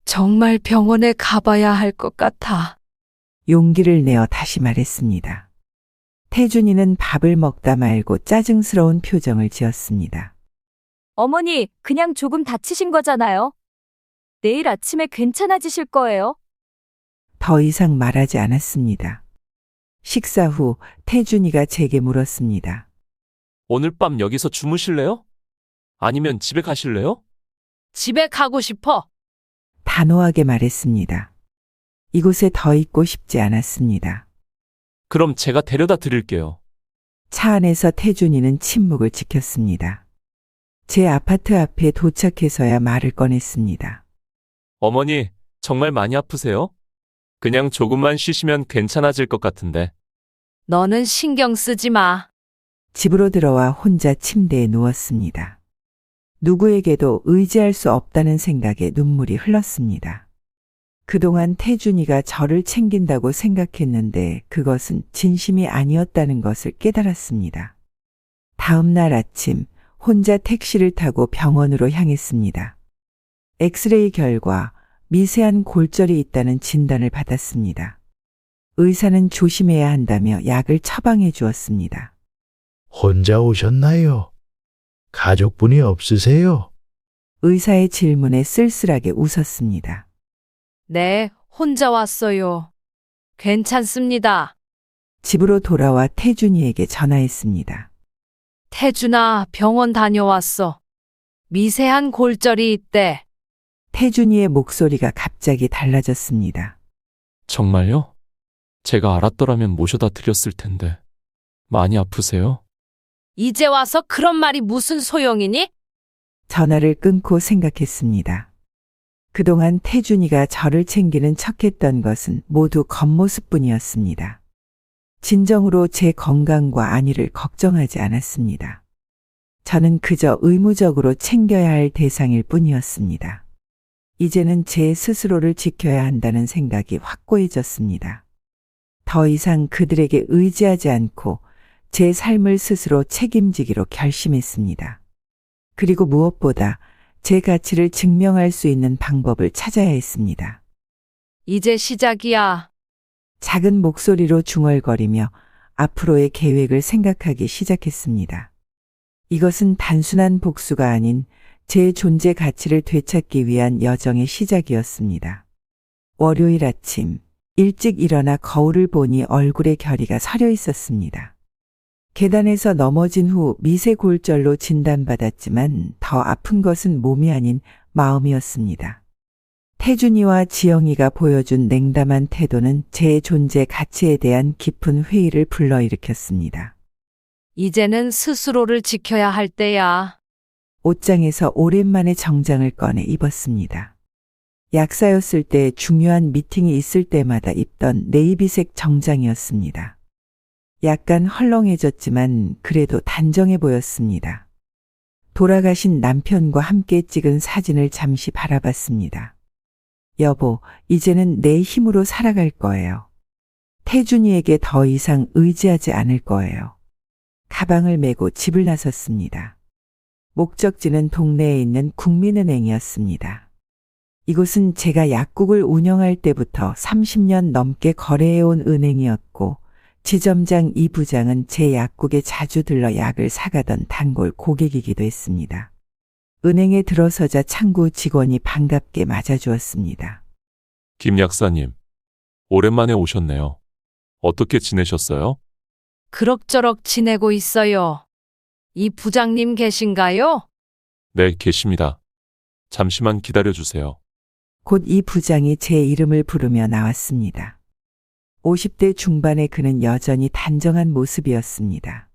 정말 병원에 가봐야 할 것 같아. 용기를 내어 다시 말했습니다. 태준이는 밥을 먹다 말고 짜증스러운 표정을 지었습니다. 어머니, 그냥 조금 다치신 거잖아요. 내일 아침에 괜찮아지실 거예요. 더 이상 말하지 않았습니다. 식사 후 태준이가 제게 물었습니다. 오늘 밤 여기서 주무실래요? 아니면 집에 가실래요? 집에 가고 싶어. 단호하게 말했습니다. 이곳에 더 있고 싶지 않았습니다. 그럼 제가 데려다 드릴게요. 차 안에서 태준이는 침묵을 지켰습니다. 제 아파트 앞에 도착해서야 말을 꺼냈습니다. 어머니, 정말 많이 아프세요? 그냥 조금만 쉬시면 괜찮아질 것 같은데. 너는 신경 쓰지 마. 집으로 들어와 혼자 침대에 누웠습니다. 누구에게도 의지할 수 없다는 생각에 눈물이 흘렀습니다. 그동안 태준이가 저를 챙긴다고 생각했는데 그것은 진심이 아니었다는 것을 깨달았습니다. 다음 날 아침 혼자 택시를 타고 병원으로 향했습니다. 엑스레이 결과 미세한 골절이 있다는 진단을 받았습니다. 의사는 조심해야 한다며 약을 처방해 주었습니다. 혼자 오셨나요? 가족분이 없으세요? 의사의 질문에 쓸쓸하게 웃었습니다. 네, 혼자 왔어요. 괜찮습니다. 집으로 돌아와 태준이에게 전화했습니다. 태준아, 병원 다녀왔어. 미세한 골절이 있대. 태준이의 목소리가 갑자기 달라졌습니다. 정말요? 제가 알았더라면 모셔다 드렸을 텐데. 많이 아프세요? 이제 와서 그런 말이 무슨 소용이니? 전화를 끊고 생각했습니다. 그동안 태준이가 저를 챙기는 척했던 것은 모두 겉모습뿐이었습니다. 진정으로 제 건강과 안위를 걱정하지 않았습니다. 저는 그저 의무적으로 챙겨야 할 대상일 뿐이었습니다. 이제는 제 스스로를 지켜야 한다는 생각이 확고해졌습니다. 더 이상 그들에게 의지하지 않고 제 삶을 스스로 책임지기로 결심했습니다. 그리고 무엇보다 제 가치를 증명할 수 있는 방법을 찾아야 했습니다. 이제 시작이야. 작은 목소리로 중얼거리며 앞으로의 계획을 생각하기 시작했습니다. 이것은 단순한 복수가 아닌 제 존재 가치를 되찾기 위한 여정의 시작이었습니다. 월요일 아침, 일찍 일어나 거울을 보니 얼굴에 결의가 서려 있었습니다. 계단에서 넘어진 후 미세골절로 진단받았지만 더 아픈 것은 몸이 아닌 마음이었습니다. 태준이와 지영이가 보여준 냉담한 태도는 제 존재 가치에 대한 깊은 회의를 불러일으켰습니다. 이제는 스스로를 지켜야 할 때야. 옷장에서 오랜만에 정장을 꺼내 입었습니다. 약사였을 때 중요한 미팅이 있을 때마다 입던 네이비색 정장이었습니다. 약간 헐렁해졌지만 그래도 단정해 보였습니다. 돌아가신 남편과 함께 찍은 사진을 잠시 바라봤습니다. 여보, 이제는 내 힘으로 살아갈 거예요. 태준이에게 더 이상 의지하지 않을 거예요. 가방을 메고 집을 나섰습니다. 목적지는 동네에 있는 국민은행이었습니다. 이곳은 제가 약국을 운영할 때부터 30년 넘게 거래해온 은행이었고 지점장 이 부장은 제 약국에 자주 들러 약을 사가던 단골 고객이기도 했습니다. 은행에 들어서자 창구 직원이 반갑게 맞아주었습니다. 김 약사님, 오랜만에 오셨네요. 어떻게 지내셨어요? 그럭저럭 지내고 있어요. 이 부장님 계신가요? 네, 계십니다. 잠시만 기다려주세요. 곧 이 부장이 제 이름을 부르며 나왔습니다. 50대 중반의 그는 여전히 단정한 모습이었습니다.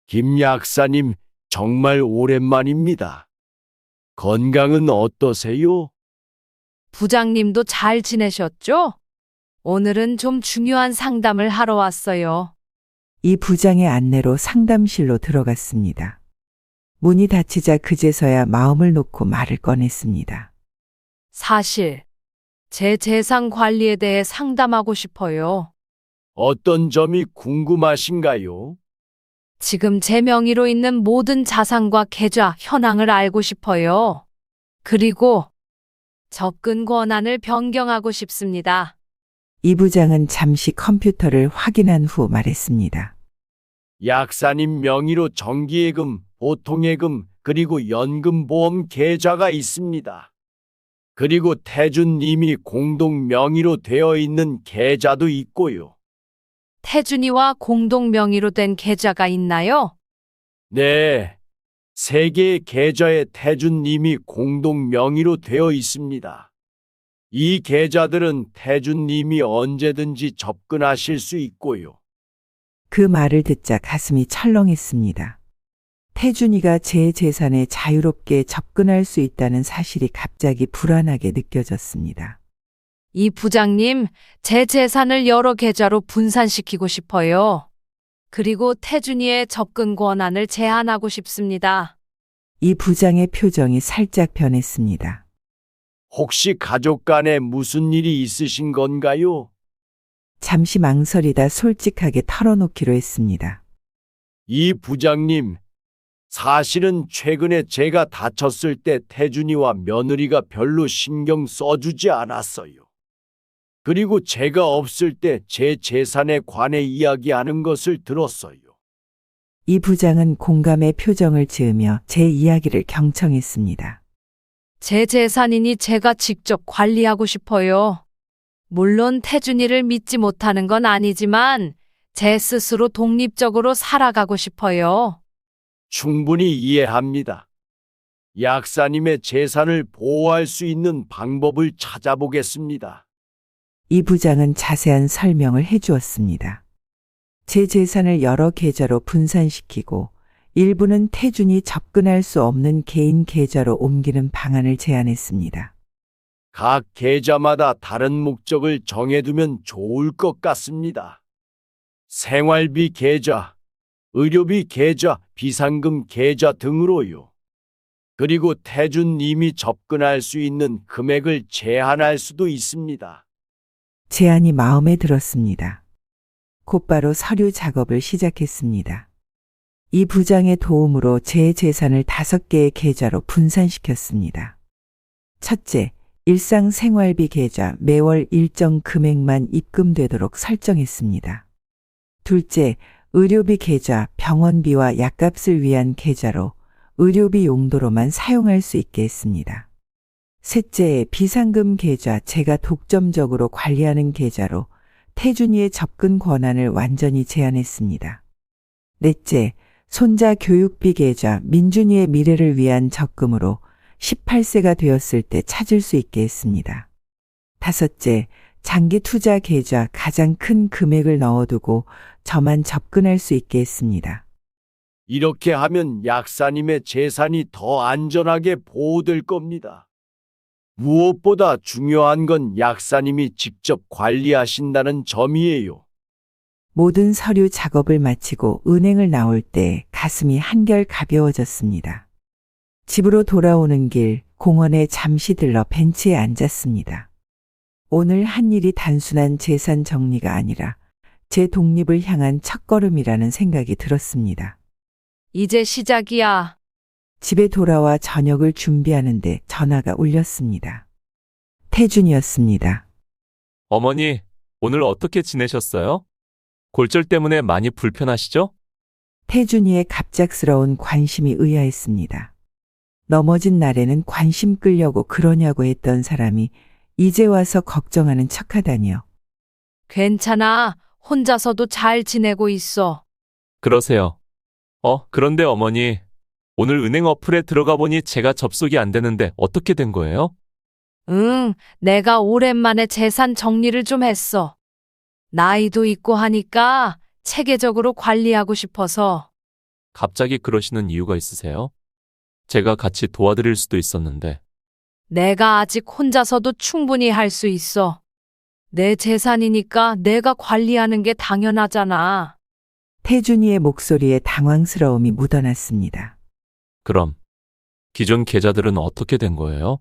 김 약사님, 정말 오랜만입니다. 건강은 어떠세요? 부장님도 잘 지내셨죠? 오늘은 좀 중요한 상담을 하러 왔어요. 이 부장의 안내로 상담실로 들어갔습니다. 문이 닫히자 그제서야 마음을 놓고 말을 꺼냈습니다. 사실, 제 재산 관리에 대해 상담하고 싶어요. 어떤 점이 궁금하신가요? 지금 제 명의로 있는 모든 자산과 계좌, 현황을 알고 싶어요. 그리고 접근 권한을 변경하고 싶습니다. 이 부장은 잠시 컴퓨터를 확인한 후 말했습니다. 약사님 명의로 정기예금, 보통예금, 그리고 연금보험 계좌가 있습니다. 그리고 태준님이 공동 명의로 되어 있는 계좌도 있고요. 태준이와 공동 명의로 된 계좌가 있나요? 네, 3개의 계좌에 태준님이 공동 명의로 되어 있습니다. 이 계좌들은 태준님이 언제든지 접근하실 수 있고요. 그 말을 듣자 가슴이 철렁했습니다. 태준이가 제 재산에 자유롭게 접근할 수 있다는 사실이 갑자기 불안하게 느껴졌습니다. 이 부장님, 제 재산을 여러 계좌로 분산시키고 싶어요. 그리고 태준이의 접근 권한을 제한하고 싶습니다. 이 부장의 표정이 살짝 변했습니다. 혹시 가족 간에 무슨 일이 있으신 건가요? 잠시 망설이다 솔직하게 털어놓기로 했습니다. 이 부장님, 사실은 최근에 제가 다쳤을 때 태준이와 며느리가 별로 신경 써주지 않았어요. 그리고 제가 없을 때 제 재산에 관해 이야기하는 것을 들었어요. 이 부장은 공감의 표정을 지으며 제 이야기를 경청했습니다. 제 재산이니 제가 직접 관리하고 싶어요. 물론 태준이를 믿지 못하는 건 아니지만 제 스스로 독립적으로 살아가고 싶어요. 충분히 이해합니다. 약사님의 재산을 보호할 수 있는 방법을 찾아보겠습니다. 이 부장은 자세한 설명을 해주었습니다. 제 재산을 여러 계좌로 분산시키고 일부는 태준이 접근할 수 없는 개인 계좌로 옮기는 방안을 제안했습니다. 각 계좌마다 다른 목적을 정해두면 좋을 것 같습니다. 생활비 계좌, 의료비 계좌, 비상금 계좌 등으로요. 그리고 태준님이 접근할 수 있는 금액을 제한할 수도 있습니다. 제안이 마음에 들었습니다. 곧바로 서류 작업을 시작했습니다. 이 부장의 도움으로 제 재산을 5개의 계좌로 분산시켰습니다. 첫째, 일상생활비 계좌 매월 일정 금액만 입금되도록 설정했습니다. 둘째, 의료비 계좌 병원비와 약값을 위한 계좌로 의료비 용도로만 사용할 수 있게 했습니다. 셋째, 비상금 계좌 제가 독점적으로 관리하는 계좌로 태준이의 접근 권한을 완전히 제한했습니다. 넷째, 손자 교육비 계좌 민준이의 미래를 위한 적금으로 18세가 되었을 때 찾을 수 있게 했습니다. 다섯째, 장기 투자 계좌 가장 큰 금액을 넣어두고 저만 접근할 수 있게 했습니다. 이렇게 하면 약사님의 재산이 더 안전하게 보호될 겁니다. 무엇보다 중요한 건 약사님이 직접 관리하신다는 점이에요. 모든 서류 작업을 마치고 은행을 나올 때 가슴이 한결 가벼워졌습니다. 집으로 돌아오는 길 공원에 잠시 들러 벤치에 앉았습니다. 오늘 한 일이 단순한 재산 정리가 아니라 제 독립을 향한 첫걸음이라는 생각이 들었습니다. 이제 시작이야. 집에 돌아와 저녁을 준비하는데 전화가 울렸습니다. 태준이었습니다. 어머니, 오늘 어떻게 지내셨어요? 골절 때문에 많이 불편하시죠? 태준이의 갑작스러운 관심이 의아했습니다. 넘어진 날에는 관심 끌려고 그러냐고 했던 사람이 이제 와서 걱정하는 척하다니요. 괜찮아. 혼자서도 잘 지내고 있어. 그러세요. 그런데 어머니, 오늘 은행 어플에 들어가 보니 제가 접속이 안 되는데 어떻게 된 거예요? 응, 내가 오랜만에 재산 정리를 좀 했어. 나이도 있고 하니까 체계적으로 관리하고 싶어서. 갑자기 그러시는 이유가 있으세요? 제가 같이 도와드릴 수도 있었는데. 내가 아직 혼자서도 충분히 할 수 있어. 내 재산이니까 내가 관리하는 게 당연하잖아. 태준이의 목소리에 당황스러움이 묻어났습니다. 그럼 기존 계좌들은 어떻게 된 거예요?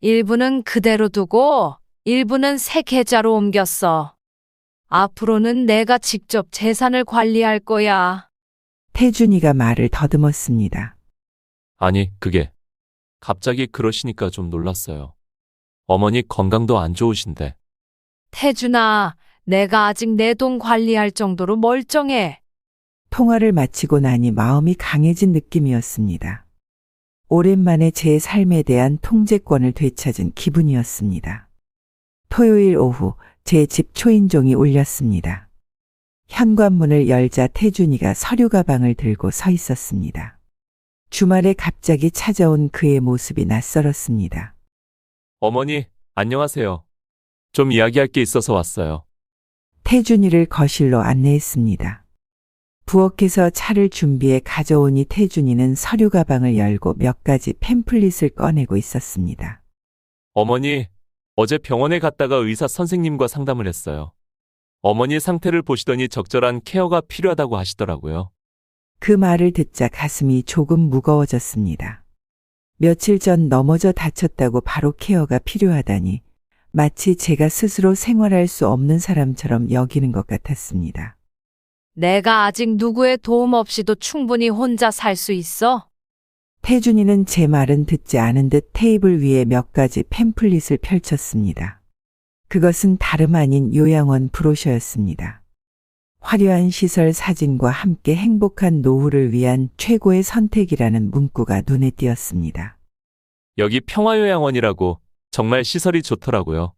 일부는 그대로 두고 일부는 새 계좌로 옮겼어. 앞으로는 내가 직접 재산을 관리할 거야. 태준이가 말을 더듬었습니다. 아니, 그게 갑자기 그러시니까 좀 놀랐어요. 어머니 건강도 안 좋으신데. 태준아, 내가 아직 내 돈 관리할 정도로 멀쩡해. 통화를 마치고 나니 마음이 강해진 느낌이었습니다. 오랜만에 제 삶에 대한 통제권을 되찾은 기분이었습니다. 토요일 오후 제 집 초인종이 울렸습니다. 현관문을 열자 태준이가 서류 가방을 들고 서 있었습니다. 주말에 갑자기 찾아온 그의 모습이 낯설었습니다. 어머니, 안녕하세요. 좀 이야기할 게 있어서 왔어요. 태준이를 거실로 안내했습니다. 부엌에서 차를 준비해 가져오니 태준이는 서류 가방을 열고 몇 가지 팸플릿을 꺼내고 있었습니다. 어머니, 어제 병원에 갔다가 의사 선생님과 상담을 했어요. 어머니 상태를 보시더니 적절한 케어가 필요하다고 하시더라고요. 그 말을 듣자 가슴이 조금 무거워졌습니다. 며칠 전 넘어져 다쳤다고 바로 케어가 필요하다니 마치 제가 스스로 생활할 수 없는 사람처럼 여기는 것 같았습니다. 내가 아직 누구의 도움 없이도 충분히 혼자 살 수 있어? 태준이는 제 말은 듣지 않은 듯 테이블 위에 몇 가지 팸플릿을 펼쳤습니다. 그것은 다름 아닌 요양원 브로셔였습니다. 화려한 시설 사진과 함께 행복한 노후를 위한 최고의 선택이라는 문구가 눈에 띄었습니다. 여기 평화요양원이라고 정말 시설이 좋더라고요.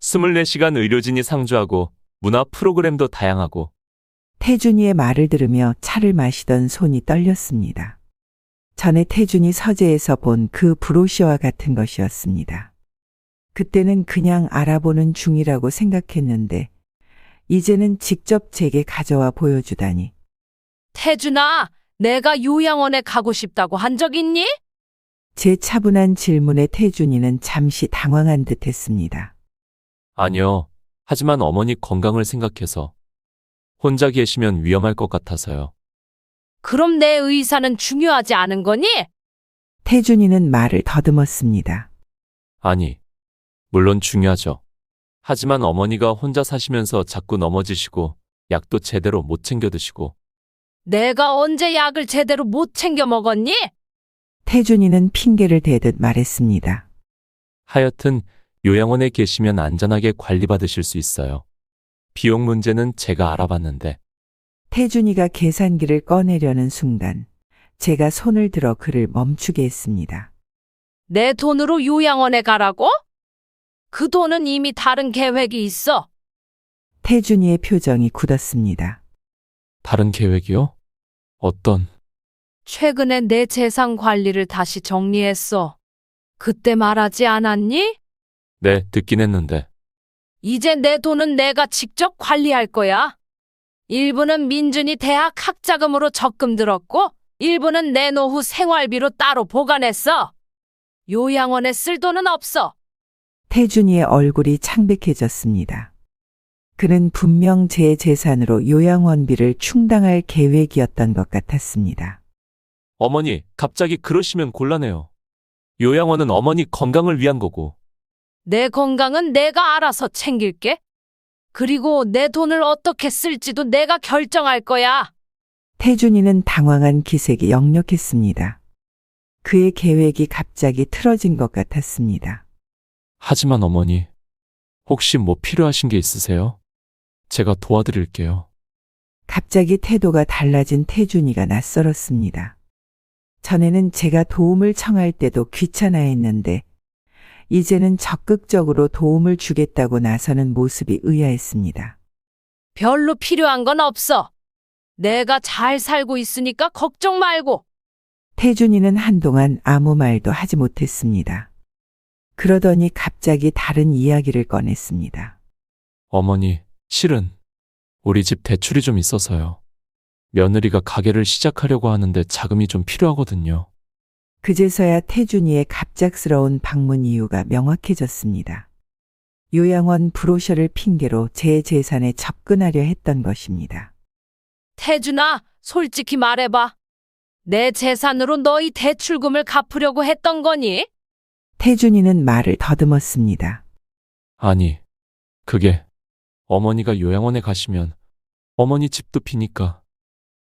24시간 의료진이 상주하고 문화 프로그램도 다양하고. 태준이의 말을 들으며 차를 마시던 손이 떨렸습니다. 전에 태준이 서재에서 본 그 브로셔와 같은 것이었습니다. 그때는 그냥 알아보는 중이라고 생각했는데 이제는 직접 제게 가져와 보여주다니. 태준아, 내가 요양원에 가고 싶다고 한 적 있니? 제 차분한 질문에 태준이는 잠시 당황한 듯 했습니다. 아니요. 하지만 어머니 건강을 생각해서 혼자 계시면 위험할 것 같아서요. 그럼 내 의사는 중요하지 않은 거니? 태준이는 말을 더듬었습니다. 아니, 물론 중요하죠. 하지만 어머니가 혼자 사시면서 자꾸 넘어지시고 약도 제대로 못 챙겨 드시고. 내가 언제 약을 제대로 못 챙겨 먹었니? 태준이는 핑계를 대듯 말했습니다. 하여튼 요양원에 계시면 안전하게 관리받으실 수 있어요. 비용 문제는 제가 알아봤는데. 태준이가 계산기를 꺼내려는 순간 제가 손을 들어 그를 멈추게 했습니다. 내 돈으로 요양원에 가라고? 그 돈은 이미 다른 계획이 있어. 태준이의 표정이 굳었습니다. 다른 계획이요? 어떤? 최근에 내 재산 관리를 다시 정리했어. 그때 말하지 않았니? 네, 듣긴 했는데. 이제 내 돈은 내가 직접 관리할 거야. 일부는 민준이 대학 학자금으로 적금 들었고, 일부는 내 노후 생활비로 따로 보관했어. 요양원에 쓸 돈은 없어. 태준이의 얼굴이 창백해졌습니다. 그는 분명 제 재산으로 요양원비를 충당할 계획이었던 것 같았습니다. 어머니, 갑자기 그러시면 곤란해요. 요양원은 어머니 건강을 위한 거고. 내 건강은 내가 알아서 챙길게. 그리고 내 돈을 어떻게 쓸지도 내가 결정할 거야. 태준이는 당황한 기색이 역력했습니다. 그의 계획이 갑자기 틀어진 것 같았습니다. 하지만 어머니, 혹시 뭐 필요하신 게 있으세요? 제가 도와드릴게요. 갑자기 태도가 달라진 태준이가 낯설었습니다. 전에는 제가 도움을 청할 때도 귀찮아했는데 이제는 적극적으로 도움을 주겠다고 나서는 모습이 의아했습니다. 별로 필요한 건 없어. 내가 잘 살고 있으니까 걱정 말고. 태준이는 한동안 아무 말도 하지 못했습니다. 그러더니 갑자기 다른 이야기를 꺼냈습니다. 어머니, 실은 우리 집 대출이 좀 있어서요. 며느리가 가게를 시작하려고 하는데 자금이 좀 필요하거든요. 그제서야 태준이의 갑작스러운 방문 이유가 명확해졌습니다. 요양원 브로셔를 핑계로 제 재산에 접근하려 했던 것입니다. 태준아, 솔직히 말해봐. 내 재산으로 너희 대출금을 갚으려고 했던 거니? 태준이는 말을 더듬었습니다. 아니, 그게 어머니가 요양원에 가시면 어머니 집도 비니까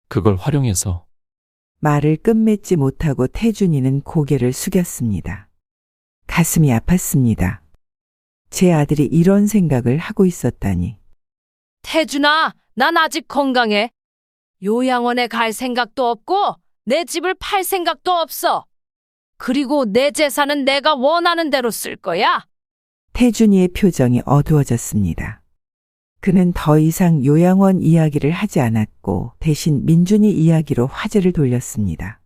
그걸 활용해서. 말을 끝맺지 못하고 태준이는 고개를 숙였습니다. 가슴이 아팠습니다. 제 아들이 이런 생각을 하고 있었다니. 태준아, 난 아직 건강해. 요양원에 갈 생각도 없고 내 집을 팔 생각도 없어. 그리고 내 재산은 내가 원하는 대로 쓸 거야. 태준이의 표정이 어두워졌습니다. 그는 더 이상 요양원 이야기를 하지 않았고 대신 민준이 이야기로 화제를 돌렸습니다.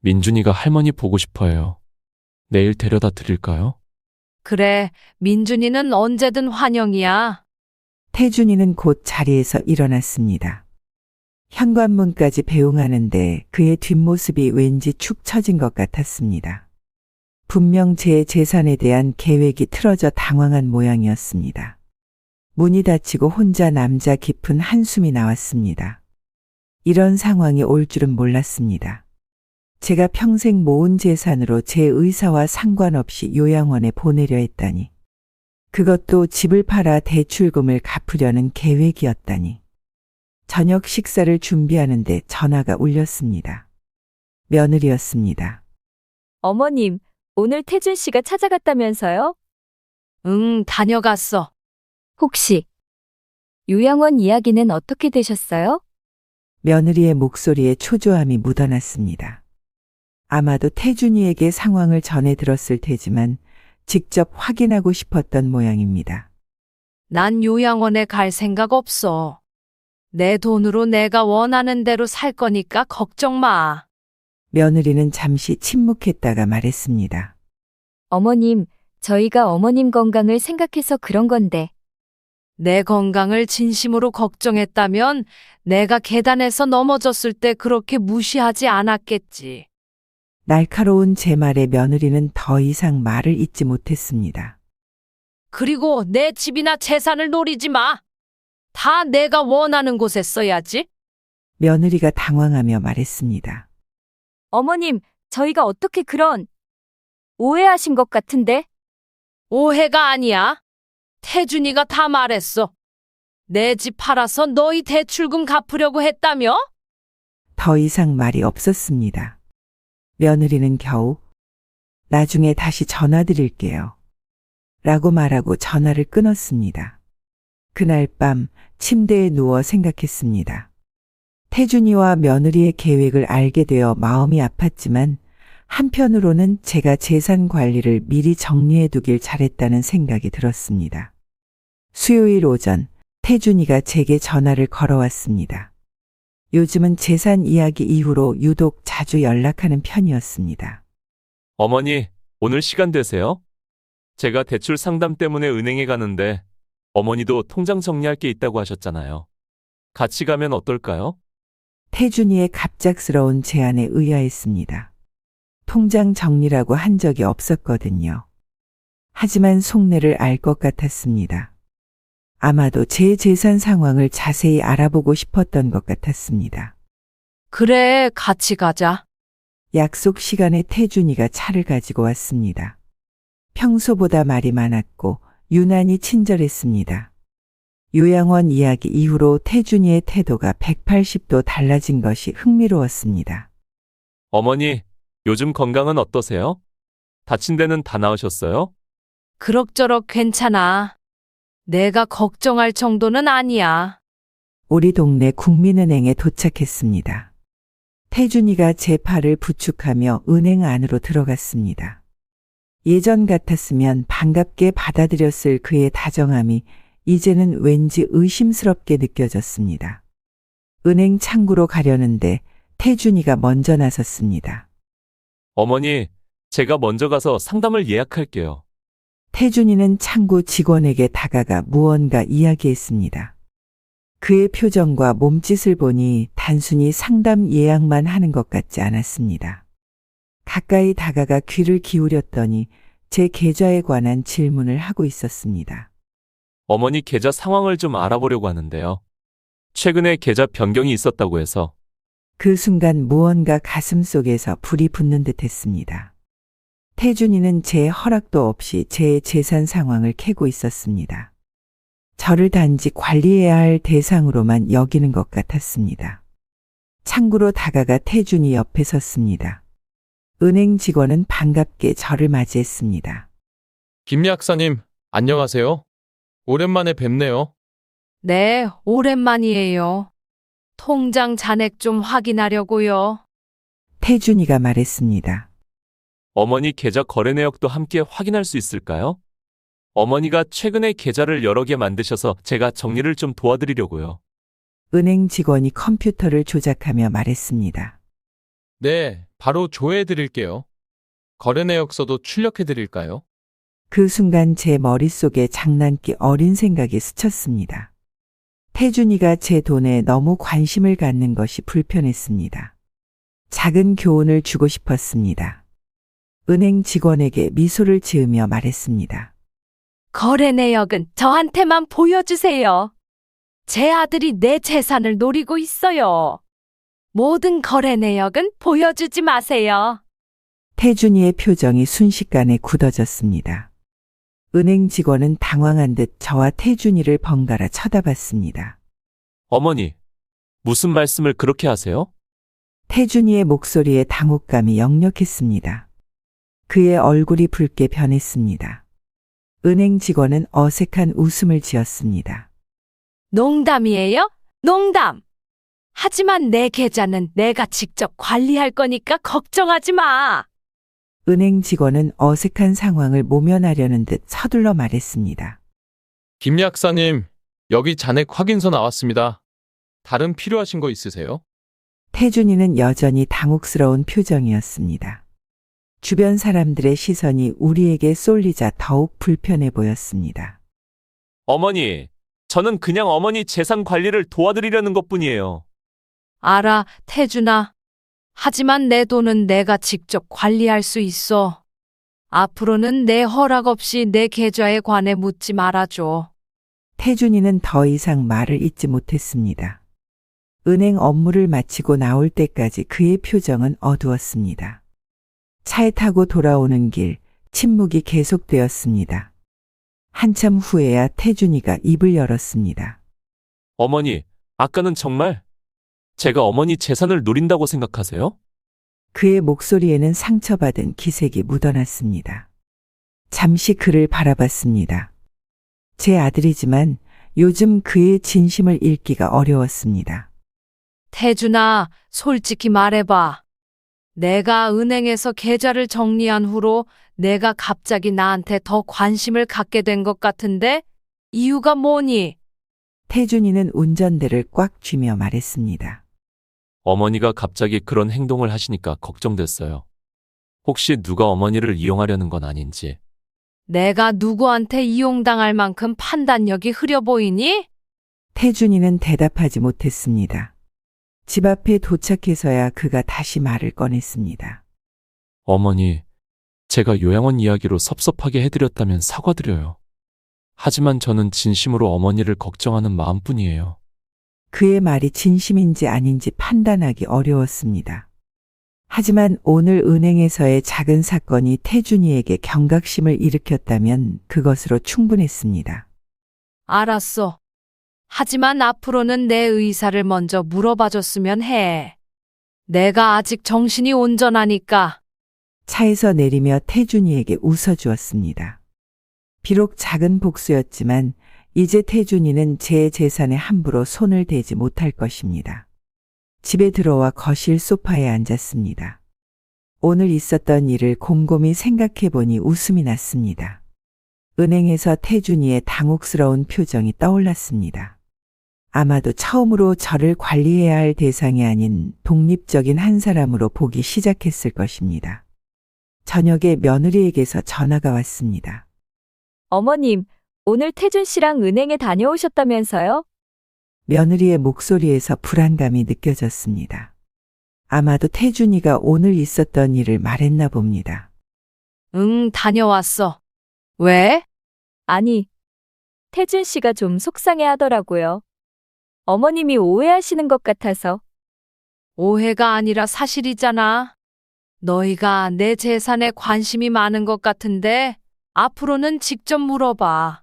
민준이가 할머니 보고 싶어요. 내일 데려다 드릴까요? 그래, 민준이는 언제든 환영이야. 태준이는 곧 자리에서 일어났습니다. 현관문까지 배웅하는데 그의 뒷모습이 왠지 축 처진 것 같았습니다. 분명 제 재산에 대한 계획이 틀어져 당황한 모양이었습니다. 문이 닫히고 혼자 남자 깊은 한숨이 나왔습니다. 이런 상황이 올 줄은 몰랐습니다. 제가 평생 모은 재산으로 제 의사와 상관없이 요양원에 보내려 했다니. 그것도 집을 팔아 대출금을 갚으려는 계획이었다니. 저녁 식사를 준비하는데 전화가 울렸습니다. 며느리였습니다. 어머님, 오늘 태준 씨가 찾아갔다면서요? 응, 다녀갔어. 혹시 요양원 이야기는 어떻게 되셨어요? 며느리의 목소리에 초조함이 묻어났습니다. 아마도 태준이에게 상황을 전해 들었을 테지만 직접 확인하고 싶었던 모양입니다. 난 요양원에 갈 생각 없어. 내 돈으로 내가 원하는 대로 살 거니까 걱정 마. 며느리는 잠시 침묵했다가 말했습니다. 어머님, 저희가 어머님 건강을 생각해서 그런 건데. 내 건강을 진심으로 걱정했다면 내가 계단에서 넘어졌을 때 그렇게 무시하지 않았겠지. 날카로운 제 말에 며느리는 더 이상 말을 잇지 못했습니다. 그리고 내 집이나 재산을 노리지 마. 다 내가 원하는 곳에 써야지. 며느리가 당황하며 말했습니다. 어머님, 저희가 어떻게 그런 오해하신 것 같은데? 오해가 아니야. 태준이가 다 말했어. 내 집 팔아서 너희 대출금 갚으려고 했다며? 더 이상 말이 없었습니다. 며느리는 겨우 나중에 다시 전화드릴게요. 라고 말하고 전화를 끊었습니다. 그날 밤 침대에 누워 생각했습니다. 태준이와 며느리의 계획을 알게 되어 마음이 아팠지만 한편으로는 제가 재산 관리를 미리 정리해 두길 잘했다는 생각이 들었습니다. 수요일 오전 태준이가 제게 전화를 걸어왔습니다. 요즘은 재산 이야기 이후로 유독 자주 연락하는 편이었습니다. 어머니, 오늘 시간 되세요? 제가 대출 상담 때문에 은행에 가는데 어머니도 통장 정리할 게 있다고 하셨잖아요. 같이 가면 어떨까요? 태준이의 갑작스러운 제안에 의아했습니다. 통장 정리라고 한 적이 없었거든요. 하지만 속내를 알 것 같았습니다. 아마도 제 재산 상황을 자세히 알아보고 싶었던 것 같았습니다. 그래, 같이 가자. 약속 시간에 태준이가 차를 가지고 왔습니다. 평소보다 말이 많았고 유난히 친절했습니다. 요양원 이야기 이후로 태준이의 태도가 180도 달라진 것이 흥미로웠습니다. 어머니, 요즘 건강은 어떠세요? 다친 데는 다 나으셨어요? 그럭저럭 괜찮아. 내가 걱정할 정도는 아니야. 우리 동네 국민은행에 도착했습니다. 태준이가 제 팔을 부축하며 은행 안으로 들어갔습니다. 예전 같았으면 반갑게 받아들였을 그의 다정함이 이제는 왠지 의심스럽게 느껴졌습니다. 은행 창구로 가려는데 태준이가 먼저 나섰습니다. 어머니, 제가 먼저 가서 상담을 예약할게요. 태준이는 창구 직원에게 다가가 무언가 이야기했습니다. 그의 표정과 몸짓을 보니 단순히 상담 예약만 하는 것 같지 않았습니다. 가까이 다가가 귀를 기울였더니 제 계좌에 관한 질문을 하고 있었습니다. 어머니 계좌 상황을 좀 알아보려고 하는데요. 최근에 계좌 변경이 있었다고 해서. 그 순간 무언가 가슴속에서 불이 붙는 듯 했습니다. 태준이는 제 허락도 없이 제 재산 상황을 캐고 있었습니다. 저를 단지 관리해야 할 대상으로만 여기는 것 같았습니다. 창구로 다가가 태준이 옆에 섰습니다. 은행 직원은 반갑게 저를 맞이했습니다. 김 약사님, 안녕하세요. 오랜만에 뵙네요. 네, 오랜만이에요. 통장 잔액 좀 확인하려고요. 태준이가 말했습니다. 어머니 계좌 거래 내역도 함께 확인할 수 있을까요? 어머니가 최근에 계좌를 여러 개 만드셔서 제가 정리를 좀 도와드리려고요. 은행 직원이 컴퓨터를 조작하며 말했습니다. 네, 바로 조회해 드릴게요. 거래 내역서도 출력해 드릴까요? 그 순간 제 머릿속에 장난기 어린 생각이 스쳤습니다. 태준이가 제 돈에 너무 관심을 갖는 것이 불편했습니다. 작은 교훈을 주고 싶었습니다. 은행 직원에게 미소를 지으며 말했습니다. 거래 내역은 저한테만 보여주세요. 제 아들이 내 재산을 노리고 있어요. 모든 거래 내역은 보여주지 마세요. 태준이의 표정이 순식간에 굳어졌습니다. 은행 직원은 당황한 듯 저와 태준이를 번갈아 쳐다봤습니다. 어머니, 무슨 말씀을 그렇게 하세요? 태준이의 목소리에 당혹감이 역력했습니다. 그의 얼굴이 붉게 변했습니다. 은행 직원은 어색한 웃음을 지었습니다. 농담이에요? 농담. 하지만 내 계좌는 내가 직접 관리할 거니까 걱정하지 마. 은행 직원은 어색한 상황을 모면하려는 듯 서둘러 말했습니다. 김 약사님, 여기 잔액 확인서 나왔습니다. 다른 필요하신 거 있으세요? 태준이는 여전히 당혹스러운 표정이었습니다. 주변 사람들의 시선이 우리에게 쏠리자 더욱 불편해 보였습니다. 어머니, 저는 그냥 어머니 재산 관리를 도와드리려는 것뿐이에요. 알아, 태준아. 하지만 내 돈은 내가 직접 관리할 수 있어. 앞으로는 내 허락 없이 내 계좌에 관해 묻지 말아줘. 태준이는 더 이상 말을 잇지 못했습니다. 은행 업무를 마치고 나올 때까지 그의 표정은 어두웠습니다. 차에 타고 돌아오는 길, 침묵이 계속되었습니다. 한참 후에야 태준이가 입을 열었습니다. 어머니, 아까는 정말 제가 어머니 재산을 노린다고 생각하세요? 그의 목소리에는 상처받은 기색이 묻어났습니다. 잠시 그를 바라봤습니다. 제 아들이지만 요즘 그의 진심을 읽기가 어려웠습니다. 태준아, 솔직히 말해봐. 내가 은행에서 계좌를 정리한 후로 내가 갑자기 나한테 더 관심을 갖게 된 것 같은데 이유가 뭐니? 태준이는 운전대를 꽉 쥐며 말했습니다. 어머니가 갑자기 그런 행동을 하시니까 걱정됐어요. 혹시 누가 어머니를 이용하려는 건 아닌지. 내가 누구한테 이용당할 만큼 판단력이 흐려 보이니? 태준이는 대답하지 못했습니다. 집 앞에 도착해서야 그가 다시 말을 꺼냈습니다. 어머니, 제가 요양원 이야기로 섭섭하게 해드렸다면 사과드려요. 하지만 저는 진심으로 어머니를 걱정하는 마음뿐이에요. 그의 말이 진심인지 아닌지 판단하기 어려웠습니다. 하지만 오늘 은행에서의 작은 사건이 태준이에게 경각심을 일으켰다면 그것으로 충분했습니다. 알았어. 하지만 앞으로는 내 의사를 먼저 물어봐줬으면 해. 내가 아직 정신이 온전하니까. 차에서 내리며 태준이에게 웃어주었습니다. 비록 작은 복수였지만 이제 태준이는 제 재산에 함부로 손을 대지 못할 것입니다. 집에 들어와 거실 소파에 앉았습니다. 오늘 있었던 일을 곰곰이 생각해보니 웃음이 났습니다. 은행에서 태준이의 당혹스러운 표정이 떠올랐습니다. 아마도 처음으로 저를 관리해야 할 대상이 아닌 독립적인 한 사람으로 보기 시작했을 것입니다. 저녁에 며느리에게서 전화가 왔습니다. 어머님, 오늘 태준 씨랑 은행에 다녀오셨다면서요? 며느리의 목소리에서 불안감이 느껴졌습니다. 아마도 태준이가 오늘 있었던 일을 말했나 봅니다. 응, 다녀왔어. 왜? 아니, 태준 씨가 좀 속상해 하더라고요. 어머님이 오해하시는 것 같아서. 오해가 아니라 사실이잖아. 너희가 내 재산에 관심이 많은 것 같은데 앞으로는 직접 물어봐.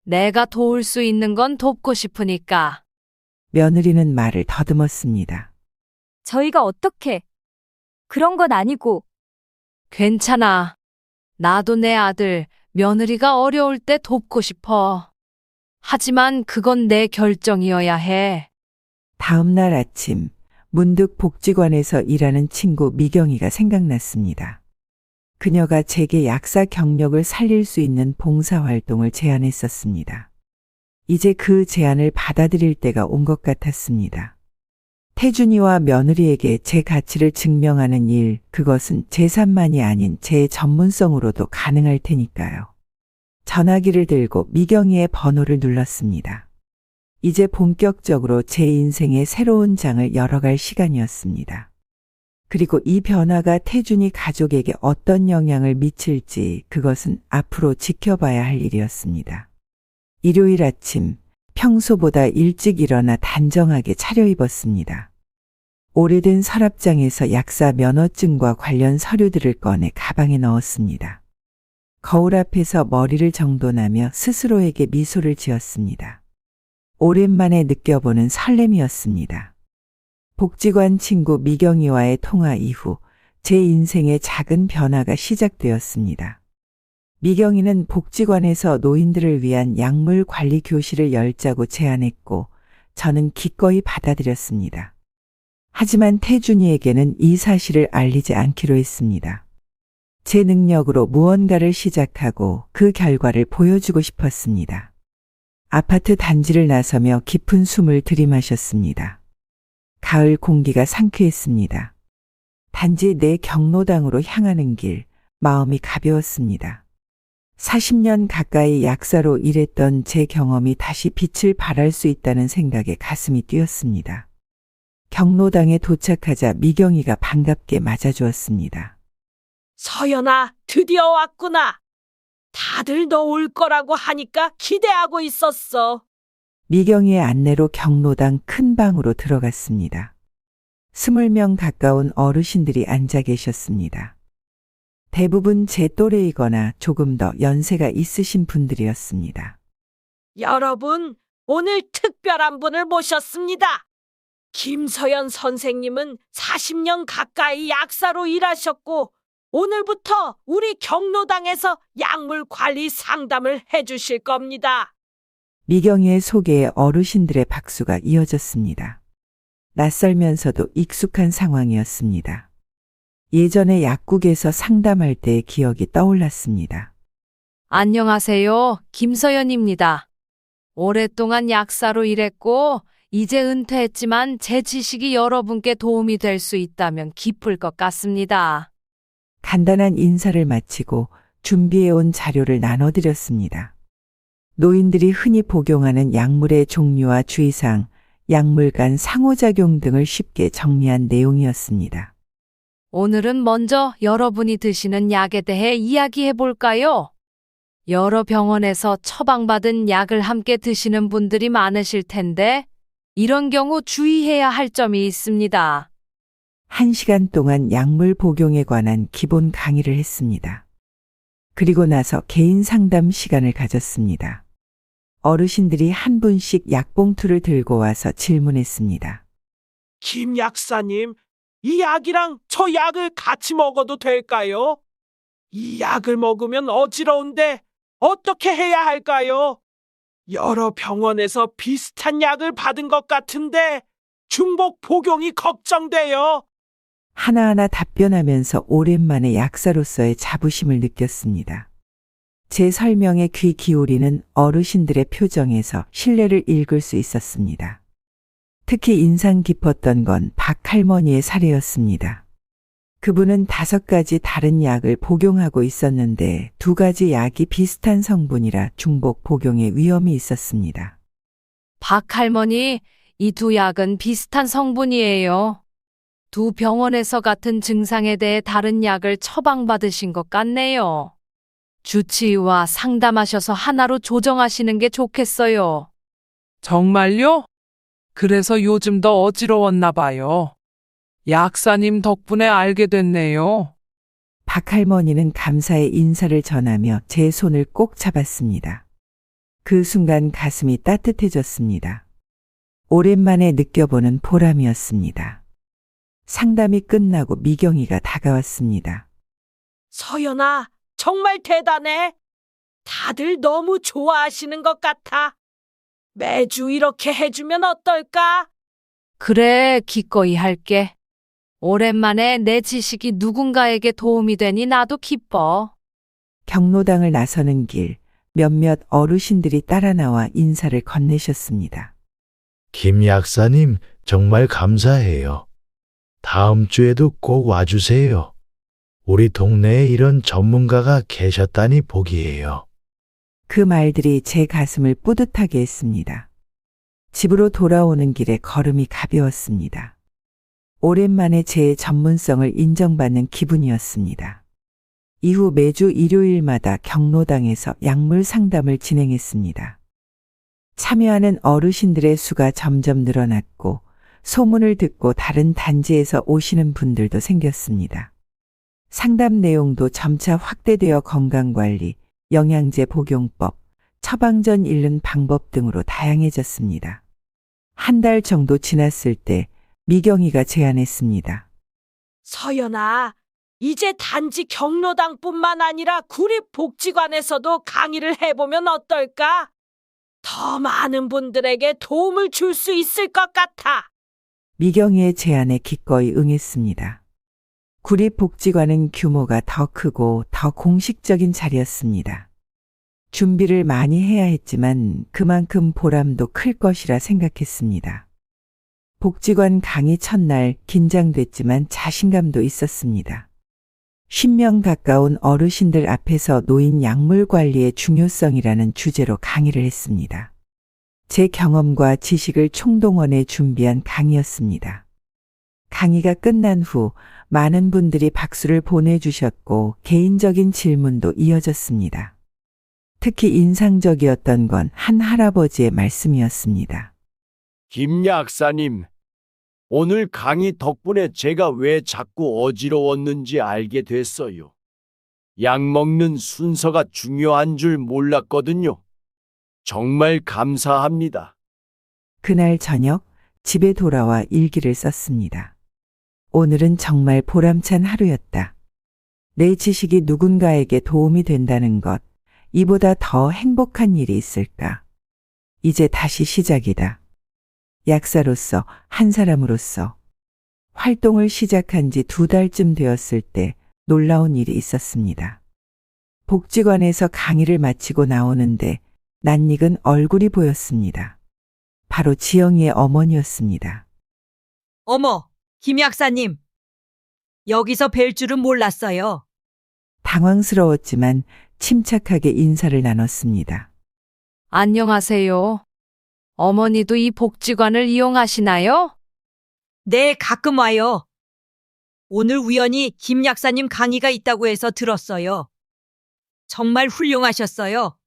내가 도울 수 있는 건 돕고 싶으니까. 며느리는 말을 더듬었습니다. 저희가 어떻게? 그런 건 아니고. 괜찮아. 나도 내 아들, 며느리가 어려울 때 돕고 싶어. 하지만 그건 내 결정이어야 해. 다음 날 아침, 문득 복지관에서 일하는 친구 미경이가 생각났습니다. 그녀가 제게 약사 경력을 살릴 수 있는 봉사활동을 제안했었습니다. 이제 그 제안을 받아들일 때가 온 것 같았습니다. 태준이와 며느리에게 제 가치를 증명하는 일, 그것은 재산만이 아닌 제 전문성으로도 가능할 테니까요. 전화기를 들고 미경이의 번호를 눌렀습니다. 이제 본격적으로 제 인생의 새로운 장을 열어갈 시간이었습니다. 그리고 이 변화가 태준이 가족에게 어떤 영향을 미칠지 그것은 앞으로 지켜봐야 할 일이었습니다. 일요일 아침, 평소보다 일찍 일어나 단정하게 차려입었습니다. 오래된 서랍장에서 약사 면허증과 관련 서류들을 꺼내 가방에 넣었습니다. 거울 앞에서 머리를 정돈하며 스스로에게 미소를 지었습니다. 오랜만에 느껴보는 설렘이었습니다. 복지관 친구 미경이와의 통화 이후 제 인생의 작은 변화가 시작되었습니다. 미경이는 복지관에서 노인들을 위한 약물 관리 교실을 열자고 제안했고 저는 기꺼이 받아들였습니다. 하지만 태준이에게는 이 사실을 알리지 않기로 했습니다. 제 능력으로 무언가를 시작하고 그 결과를 보여주고 싶었습니다. 아파트 단지를 나서며 깊은 숨을 들이마셨습니다. 가을 공기가 상쾌했습니다. 단지 내 경로당으로 향하는 길, 마음이 가벼웠습니다. 40년 가까이 약사로 일했던 제 경험이 다시 빛을 발할 수 있다는 생각에 가슴이 뛰었습니다. 경로당에 도착하자 미경이가 반갑게 맞아주었습니다. 서연아, 드디어 왔구나. 다들 너 올 거라고 하니까 기대하고 있었어. 미경이의 안내로 경로당 큰 방으로 들어갔습니다. 20명 가까운 어르신들이 앉아 계셨습니다. 대부분 제 또래이거나 조금 더 연세가 있으신 분들이었습니다. 여러분, 오늘 특별한 분을 모셨습니다. 김서연 선생님은 40년 가까이 약사로 일하셨고 오늘부터 우리 경로당에서 약물 관리 상담을 해주실 겁니다. 미경이의 소개에 어르신들의 박수가 이어졌습니다. 낯설면서도 익숙한 상황이었습니다. 예전에 약국에서 상담할 때의 기억이 떠올랐습니다. 안녕하세요. 김서연입니다. 오랫동안 약사로 일했고 이제 은퇴했지만 제 지식이 여러분께 도움이 될 수 있다면 기쁠 것 같습니다. 간단한 인사를 마치고 준비해온 자료를 나눠드렸습니다. 노인들이 흔히 복용하는 약물의 종류와 주의사항, 약물 간 상호작용 등을 쉽게 정리한 내용이었습니다. 오늘은 먼저 여러분이 드시는 약에 대해 이야기해 볼까요? 여러 병원에서 처방받은 약을 함께 드시는 분들이 많으실 텐데 이런 경우 주의해야 할 점이 있습니다. 1시간 동안 약물 복용에 관한 기본 강의를 했습니다. 그리고 나서 개인 상담 시간을 가졌습니다. 어르신들이 한 분씩 약봉투를 들고 와서 질문했습니다. 김 약사님, 이 약이랑 저 약을 같이 먹어도 될까요? 이 약을 먹으면 어지러운데 어떻게 해야 할까요? 여러 병원에서 비슷한 약을 받은 것 같은데 중복 복용이 걱정돼요. 하나하나 답변하면서 오랜만에 약사로서의 자부심을 느꼈습니다. 제 설명에 귀 기울이는 어르신들의 표정에서 신뢰를 읽을 수 있었습니다. 특히 인상 깊었던 건 박 할머니의 사례였습니다. 그분은 5가지 다른 약을 복용하고 있었는데 2가지 약이 비슷한 성분이라 중복 복용의 위험이 있었습니다. 박 할머니, 이 두 약은 비슷한 성분이에요. 두 병원에서 같은 증상에 대해 다른 약을 처방받으신 것 같네요. 주치의와 상담하셔서 하나로 조정하시는 게 좋겠어요. 정말요? 그래서 요즘 더 어지러웠나 봐요. 약사님 덕분에 알게 됐네요. 박 할머니는 감사의 인사를 전하며 제 손을 꼭 잡았습니다. 그 순간 가슴이 따뜻해졌습니다. 오랜만에 느껴보는 보람이었습니다. 상담이 끝나고 미경이가 다가왔습니다. 서연아, 정말 대단해. 다들 너무 좋아하시는 것 같아. 매주 이렇게 해주면 어떨까? 그래, 기꺼이 할게. 오랜만에 내 지식이 누군가에게 도움이 되니 나도 기뻐. 경로당을 나서는 길, 몇몇 어르신들이 따라 나와 인사를 건네셨습니다. 김 약사님, 정말 감사해요. 다음 주에도 꼭 와주세요. 우리 동네에 이런 전문가가 계셨다니 복이에요. 그 말들이 제 가슴을 뿌듯하게 했습니다. 집으로 돌아오는 길에 걸음이 가벼웠습니다. 오랜만에 제 전문성을 인정받는 기분이었습니다. 이후 매주 일요일마다 경로당에서 약물 상담을 진행했습니다. 참여하는 어르신들의 수가 점점 늘어났고 소문을 듣고 다른 단지에서 오시는 분들도 생겼습니다. 상담 내용도 점차 확대되어 건강관리, 영양제 복용법, 처방전 읽는 방법 등으로 다양해졌습니다. 한 달 정도 지났을 때 미경이가 제안했습니다. 서연아, 이제 단지 경로당뿐만 아니라 구립복지관에서도 강의를 해보면 어떨까? 더 많은 분들에게 도움을 줄 수 있을 것 같아. 미경이의 제안에 기꺼이 응했습니다. 구립복지관은 규모가 더 크고 더 공식적인 자리였습니다. 준비를 많이 해야 했지만 그만큼 보람도 클 것이라 생각했습니다. 복지관 강의 첫날 긴장됐지만 자신감도 있었습니다. 10명 가까운 어르신들 앞에서 노인 약물 관리의 중요성이라는 주제로 강의를 했습니다. 제 경험과 지식을 총동원해 준비한 강의였습니다. 강의가 끝난 후 많은 분들이 박수를 보내주셨고 개인적인 질문도 이어졌습니다. 특히 인상적이었던 건 한 할아버지의 말씀이었습니다. 김 약사님, 오늘 강의 덕분에 제가 왜 자꾸 어지러웠는지 알게 됐어요. 약 먹는 순서가 중요한 줄 몰랐거든요. 정말 감사합니다. 그날 저녁 집에 돌아와 일기를 썼습니다. 오늘은 정말 보람찬 하루였다. 내 지식이 누군가에게 도움이 된다는 것, 이보다 더 행복한 일이 있을까? 이제 다시 시작이다. 약사로서, 한 사람으로서. 활동을 시작한 지 2달쯤 되었을 때 놀라운 일이 있었습니다. 복지관에서 강의를 마치고 나오는데 낯익은 얼굴이 보였습니다. 바로 지영이의 어머니였습니다. 어머, 김 약사님. 여기서 뵐 줄은 몰랐어요. 당황스러웠지만 침착하게 인사를 나눴습니다. 안녕하세요. 어머니도 이 복지관을 이용하시나요? 네, 가끔 와요. 오늘 우연히 김 약사님 강의가 있다고 해서 들었어요. 정말 훌륭하셨어요.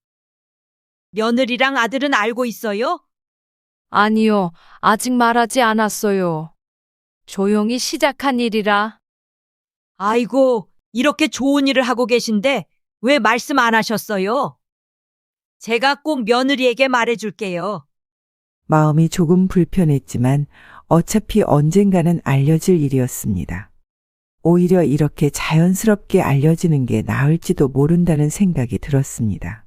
며느리랑 아들은 알고 있어요? 아니요, 아직 말하지 않았어요. 조용히 시작한 일이라. 아이고, 이렇게 좋은 일을 하고 계신데 왜 말씀 안 하셨어요? 제가 꼭 며느리에게 말해줄게요. 마음이 조금 불편했지만 어차피 언젠가는 알려질 일이었습니다. 오히려 이렇게 자연스럽게 알려지는 게 나을지도 모른다는 생각이 들었습니다.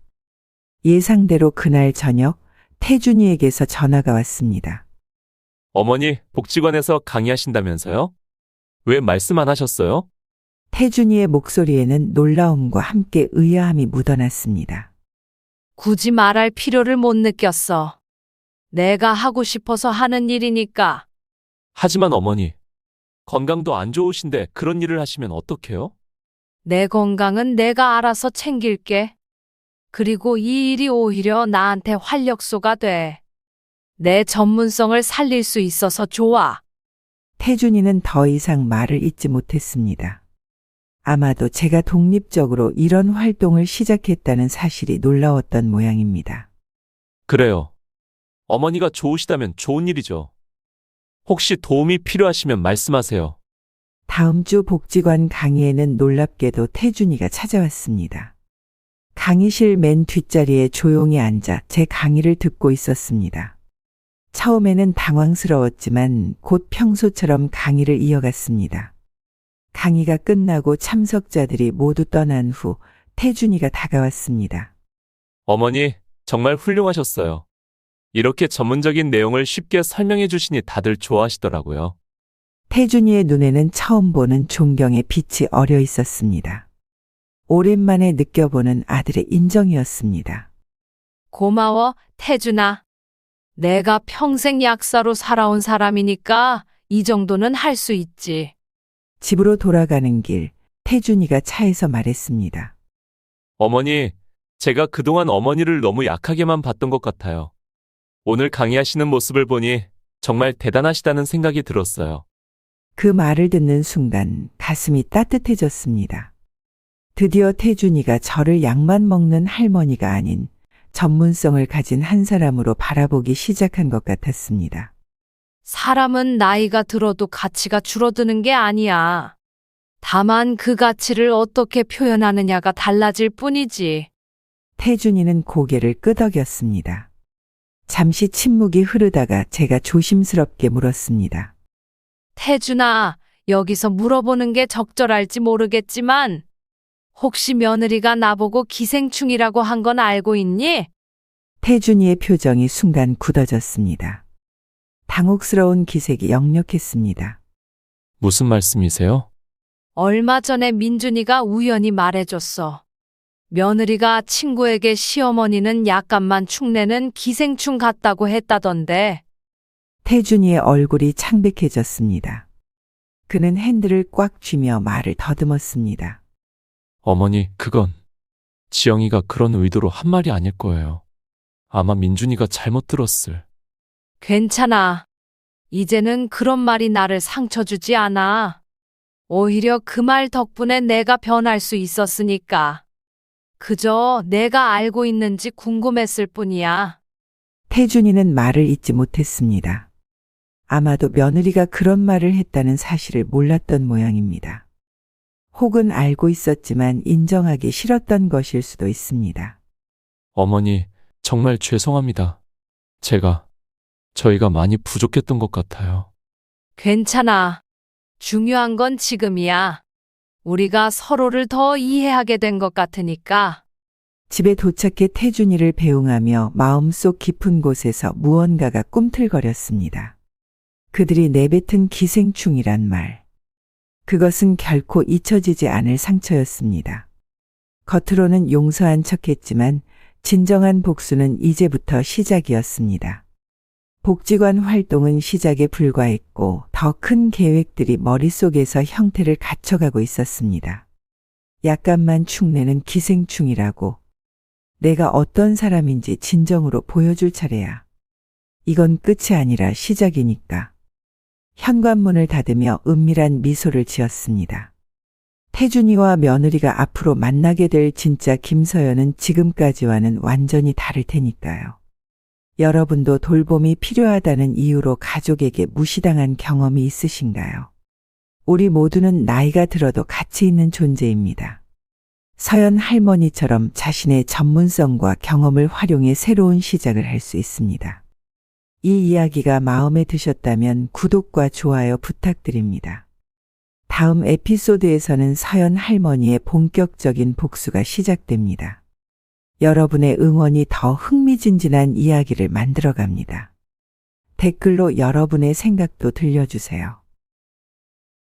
예상대로 그날 저녁 태준이에게서 전화가 왔습니다. 어머니, 복지관에서 강의하신다면서요? 왜 말씀 안 하셨어요? 태준이의 목소리에는 놀라움과 함께 의아함이 묻어났습니다. 굳이 말할 필요를 못 느꼈어. 내가 하고 싶어서 하는 일이니까. 하지만 어머니, 건강도 안 좋으신데 그런 일을 하시면 어떡해요? 내 건강은 내가 알아서 챙길게. 그리고 이 일이 오히려 나한테 활력소가 돼. 내 전문성을 살릴 수 있어서 좋아. 태준이는 더 이상 말을 잇지 못했습니다. 아마도 제가 독립적으로 이런 활동을 시작했다는 사실이 놀라웠던 모양입니다. 그래요. 어머니가 좋으시다면 좋은 일이죠. 혹시 도움이 필요하시면 말씀하세요. 다음 주 복지관 강의에는 놀랍게도 태준이가 찾아왔습니다. 강의실 맨 뒷자리에 조용히 앉아 제 강의를 듣고 있었습니다. 처음에는 당황스러웠지만 곧 평소처럼 강의를 이어갔습니다. 강의가 끝나고 참석자들이 모두 떠난 후 태준이가 다가왔습니다. 어머니, 정말 훌륭하셨어요. 이렇게 전문적인 내용을 쉽게 설명해 주시니 다들 좋아하시더라고요. 태준이의 눈에는 처음 보는 존경의 빛이 어려 있었습니다. 오랜만에 느껴보는 아들의 인정이었습니다. 고마워, 태준아. 내가 평생 약사로 살아온 사람이니까 이 정도는 할 수 있지. 집으로 돌아가는 길, 태준이가 차에서 말했습니다. 어머니, 제가 그동안 어머니를 너무 약하게만 봤던 것 같아요. 오늘 강의하시는 모습을 보니 정말 대단하시다는 생각이 들었어요. 그 말을 듣는 순간 가슴이 따뜻해졌습니다. 드디어 태준이가 저를 약만 먹는 할머니가 아닌 전문성을 가진 한 사람으로 바라보기 시작한 것 같았습니다. 사람은 나이가 들어도 가치가 줄어드는 게 아니야. 다만 그 가치를 어떻게 표현하느냐가 달라질 뿐이지. 태준이는 고개를 끄덕였습니다. 잠시 침묵이 흐르다가 제가 조심스럽게 물었습니다. 태준아, 여기서 물어보는 게 적절할지 모르겠지만 혹시 며느리가 나보고 기생충이라고 한 건 알고 있니? 태준이의 표정이 순간 굳어졌습니다. 당혹스러운 기색이 역력했습니다. 무슨 말씀이세요? 얼마 전에 민준이가 우연히 말해줬어. 며느리가 친구에게 시어머니는 약간만 축내는 기생충 같다고 했다던데. 태준이의 얼굴이 창백해졌습니다. 그는 핸들을 꽉 쥐며 말을 더듬었습니다. 어머니, 그건 지영이가 그런 의도로 한 말이 아닐 거예요. 아마 민준이가 잘못 들었을. 괜찮아. 이제는 그런 말이 나를 상처 주지 않아. 오히려 그 말 덕분에 내가 변할 수 있었으니까. 그저 내가 알고 있는지 궁금했을 뿐이야. 태준이는 말을 잇지 못했습니다. 아마도 며느리가 그런 말을 했다는 사실을 몰랐던 모양입니다. 혹은 알고 있었지만 인정하기 싫었던 것일 수도 있습니다. 어머니, 정말 죄송합니다. 저희가 많이 부족했던 것 같아요. 괜찮아. 중요한 건 지금이야. 우리가 서로를 더 이해하게 된 것 같으니까. 집에 도착해 태준이를 배웅하며 마음속 깊은 곳에서 무언가가 꿈틀거렸습니다. 그들이 내뱉은 기생충이란 말. 그것은 결코 잊혀지지 않을 상처였습니다. 겉으로는 용서한 척했지만 진정한 복수는 이제부터 시작이었습니다. 복지관 활동은 시작에 불과했고 더 큰 계획들이 머릿속에서 형태를 갖춰가고 있었습니다. 약간만 축내는 기생충이라고. 내가 어떤 사람인지 진정으로 보여줄 차례야. 이건 끝이 아니라 시작이니까. 현관문을 닫으며 은밀한 미소를 지었습니다. 태준이와 며느리가 앞으로 만나게 될 진짜 김서연은 지금까지와는 완전히 다를 테니까요. 여러분도 돌봄이 필요하다는 이유로 가족에게 무시당한 경험이 있으신가요? 우리 모두는 나이가 들어도 가치 있는 존재입니다. 서연 할머니처럼 자신의 전문성과 경험을 활용해 새로운 시작을 할 수 있습니다. 이 이야기가 마음에 드셨다면 구독과 좋아요 부탁드립니다. 다음 에피소드에서는 서연 할머니의 본격적인 복수가 시작됩니다. 여러분의 응원이 더 흥미진진한 이야기를 만들어갑니다. 댓글로 여러분의 생각도 들려주세요.